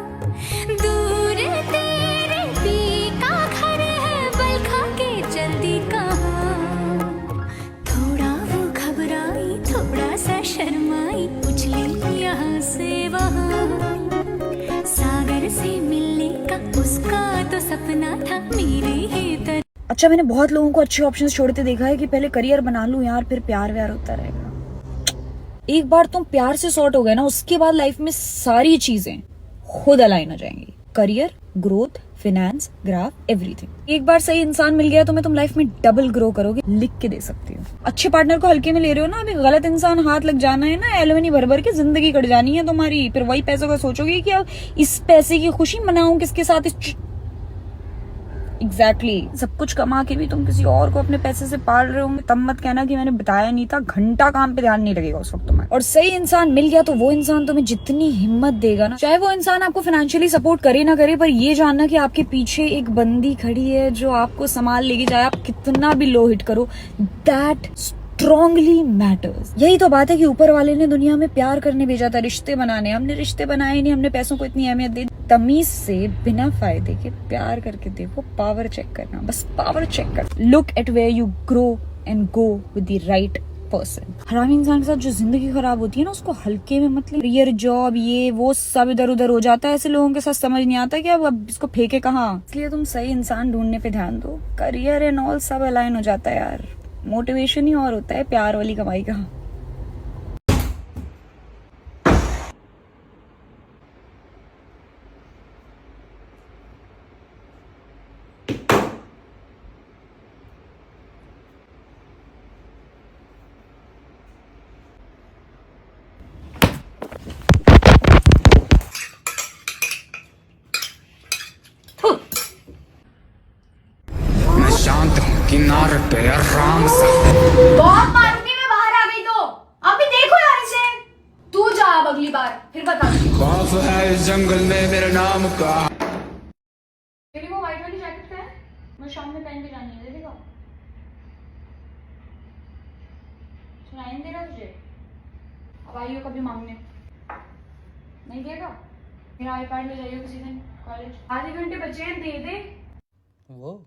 दूर तेरे पी का घर है, बल खा के जल्दी कहाँ। थोड़ा वो घबराई, थोड़ा सा शर्माई, उछली यहाँ से वहाँ, सागर से मिलने का उसका तो सपना था मेरे ही तरह। अच्छा, मैंने बहुत लोगों को अच्छे ऑप्शंस छोड़ते देखा है कि पहले करियर बना लूं यार, फिर प्यार व्यार होता रहेगा। एक बार तुम प्यार से सॉर्ट हो गए ना, उसके बाद लाइफ में सारी चीजें खुद अलाइन हो जाएंगी। Career, growth, finance, graph, everything. एक बार सही इंसान मिल गया तो मैं तुम लाइफ में डबल ग्रो करोगे, लिख के दे सकती हूँ। अच्छे पार्टनर को हल्के में ले रहे हो ना, अभी गलत इंसान हाथ लग जाना है ना, एलुमिनी भर भर के जिंदगी कट जानी है तुम्हारी। फिर वही पैसों का सोचोगे कि अब इस पैसे की खुशी मनाऊं किसके साथ। एग्जैक्टली सब कुछ कमा के भी तुम किसी और को अपने पैसे से पाल रहे हो, तब मत कहना कि मैंने बताया नहीं था। घंटा काम पे ध्यान नहीं लगेगा उस वक्त तुम्हारा। और सही इंसान मिल गया तो वो इंसान तुम्हें जितनी हिम्मत देगा ना, चाहे वो इंसान आपको फाइनेंशियली सपोर्ट करे ना करे, पर ये जानना कि आपके पीछे एक बंदी खड़ी है जो आपको संभाल लेगी, चाहे आप कितना भी लो हिट करो। That strongly matters. यही तो बात है कि ऊपर वाले ने दुनिया में प्यार करने भेजा था, रिश्ते बनाने। हमने रिश्ते बनाए नहीं, हमने पैसों को इतनी अहमियत दी। तमीज से बिना फायदे के प्यार करके देखो, पावर चेक करना, बस पावर चेक कर। Look at where you grow and go with the right person. हरामी इंसान के साथ जो जिंदगी खराब होती है ना, उसको हल्के में मत ले। करियर, जॉब, ये वो सब इधर उधर हो जाता है। ऐसे लोगों के साथ समझ नहीं आता कि अब इसको फेंके कहाँ। इसलिए तुम सही इंसान ढूंढने पे ध्यान दो। करियर एंड ऑल सब अलाइन हो जाता है यार। मोटिवेशन ही और होता है, प्यार वाली कमाई का। बहुत मारूंगी मैं, बाहर आ गई तो अभी देखो यार इसे। तू जा अब अगली बार, फिर बता। खौफ है इस जंगल में मेरे नाम का। तेरी वो व्हाइट वाली जैकेट है, मैं शाम में पहन के जानी है, देखो। सुनाई नहीं दे रहा तुझे? अब आइयो कभी मांगने, नहीं देगा? मेरा आई कार्ड ले जाइयो किसी दिन कॉलेज। आधे घंटे बचे हैं, दे दे। वो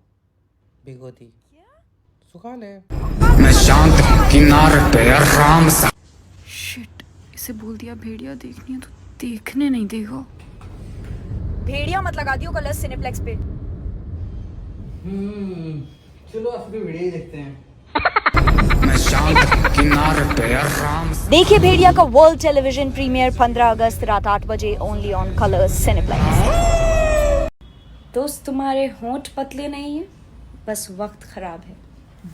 भिगोती सुखा ले। मैं शांत किनारे पे आराम से। शिट, इसे बोल दिया भेड़िया देखनी है तो देखने नहीं देगा। भेड़िया मत लगा दियो कलर्स सिनेप्लेक्स पे। चलो अब भी वीडियो देखते हैं। मैं शांत किनारे पे आराम से। देखिए भेड़िया का वर्ल्ड टेलीविजन प्रीमियर 15 अगस्त रात 8 बजे ओनली ऑन कलर्स सिनेप्लेक्स। दोस्त तुम्हारे होंठ पतले नहीं है, बस वक्त खराब है।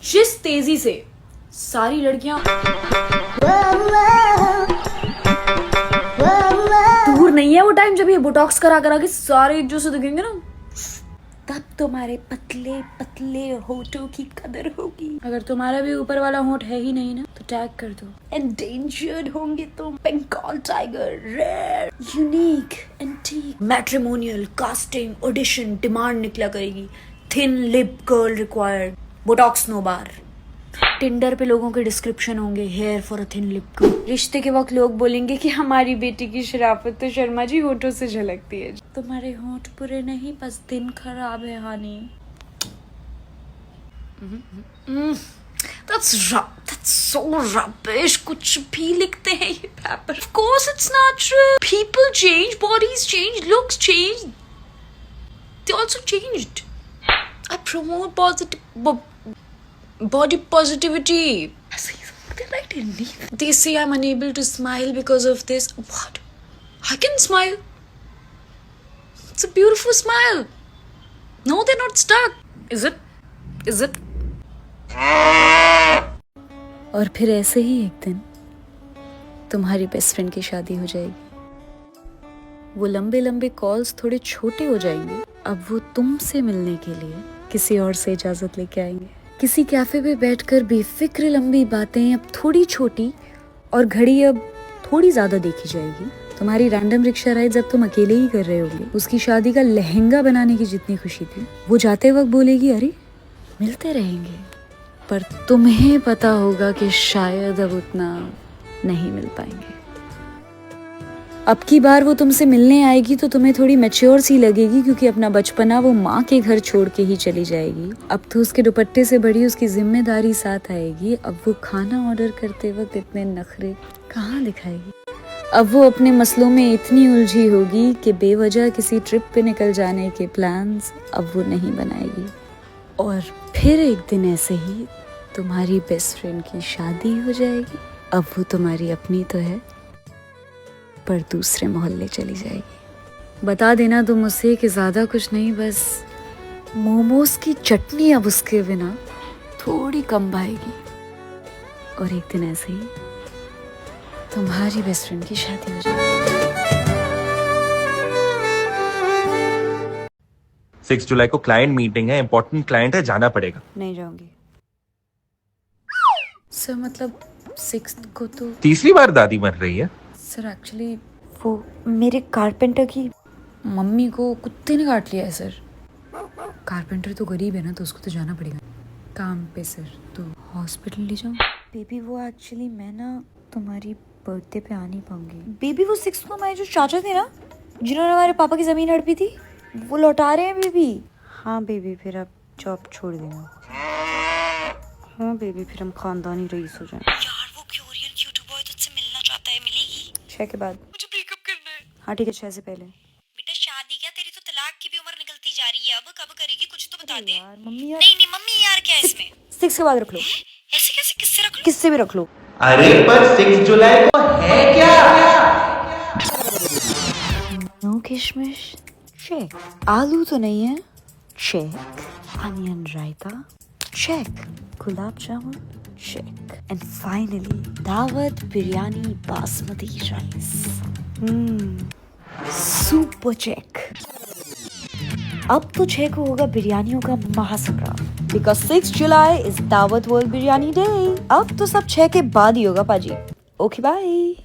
जिस तेजी से सारी लड़कियां दूर नहीं है वो टाइम जब ये बोटॉक्स करा करा के सारे एक जैसे दिखेंगे ना, तब तुम्हारे पतले पतले होठों की कदर होगी। अगर तुम्हारा भी ऊपर वाला होंठ है ही नहीं ना तो टैग कर दो। एंडेंजर्ड होंगे तुम। Bengal tiger, rare, unique, antique, matrimonial, casting, audition, demand निकला करेगी। Thin lip girl required, botox no bar. Tinder पे लोगों के डिस्क्रिप्शन होंगे, here for a thin lip girl. रिश्ते के वक्त लोग बोलेंगे कि हमारी बेटी की शराफत तो शर्मा जी होठों से झलकती है। तुम्हारे होठ बुरे नहीं, बस दिन खराब है हानी। That's so rubbish. कुछ भी लिखते हैं ये paper. Of course it's not true. People change, bodies change, looks change. They also changed. I promote body positivity. They say I'm unable to smile because of this. What? I can smile. It's a beautiful smile. No, they're not stuck. Is it? Is it? और फिर ऐसे ही एक दिन तुम्हारी best friend की शादी हो जाएगी। वो लंबे लंबे कॉल्स थोड़े छोटे हो जाएंगे। अब वो तुमसे मिलने के लिए किसी और से इजाजत लेके आएंगे। किसी कैफे पे बैठकर बेफिक्र लंबी बातें अब थोड़ी छोटी और घड़ी अब थोड़ी ज्यादा देखी जाएगी। तुम्हारी रैंडम रिक्शा राइड्स अब तुम अकेले ही कर रहे होगे। उसकी शादी का लहंगा बनाने की जितनी खुशी थी, वो जाते वक्त बोलेगी अरे मिलते रहेंगे, पर तुम्हें पता होगा कि शायद अब उतना नहीं मिल पाएंगे। अब की बार वो तुमसे मिलने आएगी तो तुम्हें थोड़ी मैच्योर सी लगेगी, क्योंकि अपना बचपना वो माँ के घर छोड़ के ही चली जाएगी। अब तो उसके दुपट्टे से बड़ी उसकी जिम्मेदारी साथ आएगी। अब वो खाना ऑर्डर करते वक्त इतने नखरे कहाँ दिखाएगी। अब वो अपने मसलों में इतनी उलझी होगी कि बेवजह किसी ट्रिप पे निकल जाने के प्लान्स अब वो नहीं बनाएगी। और फिर एक दिन ऐसे ही तुम्हारी बेस्ट फ्रेंड की शादी हो जाएगी। अब वो तुम्हारी अपनी तो है, पर दूसरे मोहल्ले चली जाएगी। बता देना तुम उसे कि ज्यादा कुछ नहीं, बस मोमोज की चटनी अब उसके बिना थोड़ी कम भाएगी। और एक दिन ऐसे ही तुम्हारी बेस्ट फ्रेंड की शादी हो जाएगी। 6 जुलाई को क्लाइंट मीटिंग है, इंपॉर्टेंट क्लाइंट है, जाना पड़ेगा। नहीं जाऊंगी सर, मतलब 6 को तो। तीसरी बार दादी मर रही है सर। एक्चुअली वो मेरे कारपेंटर की मम्मी को कुत्ते ने काट लिया है सर। कारपेंटर तो गरीब है ना, तो उसको तो जाना पड़ेगा काम पे सर, तो हॉस्पिटल ले जाओ। बेबी वो एक्चुअली मैं ना तुम्हारी बर्थडे पे आ नहीं पाऊंगी। बेबी वो 6 को हमारे जो चाचा थे ना, जिन्होंने हमारे पापा की जमीन हड़पी थी, वो लौटा रहे हैं बेबी। हाँ बेबी, फिर आप जॉब छोड़ देना। हाँ बेबी, फिर हम खानदानी रईस हो जाएं। यार वो कोरियन क्यूट बॉय तुझसे मिलना चाहता है, मिलेगी 6 के बाद। मुझे ब्रेकअप करना है। हाँ ठीक है, 6 से पहले। बेटा शादी क्या, तेरी तो तलाक की भी उम्र निकलती जा रही है। अब कब करेगी कुछ तो बता दे। यार मम्मी यार। नहीं मम्मी यार, क्या है इसमें? 6 के बाद रख लो। ऐसे कैसे? किससे रख लो? किससे भी रख लो। अरे पर 6 जुलाई को है क्या? नो किशमिश चेक। आलू तो नहीं है check. Onion raita check. Gulab jamun check. And finally Daawat biryani basmati rice super check. अब तो 6 को होगा बिरयानियों का महासंग्राम। because 6 July is Dawat World Biryani Day. अब तो सब 6 के बाद ही होगा पाजी. Okay, bye.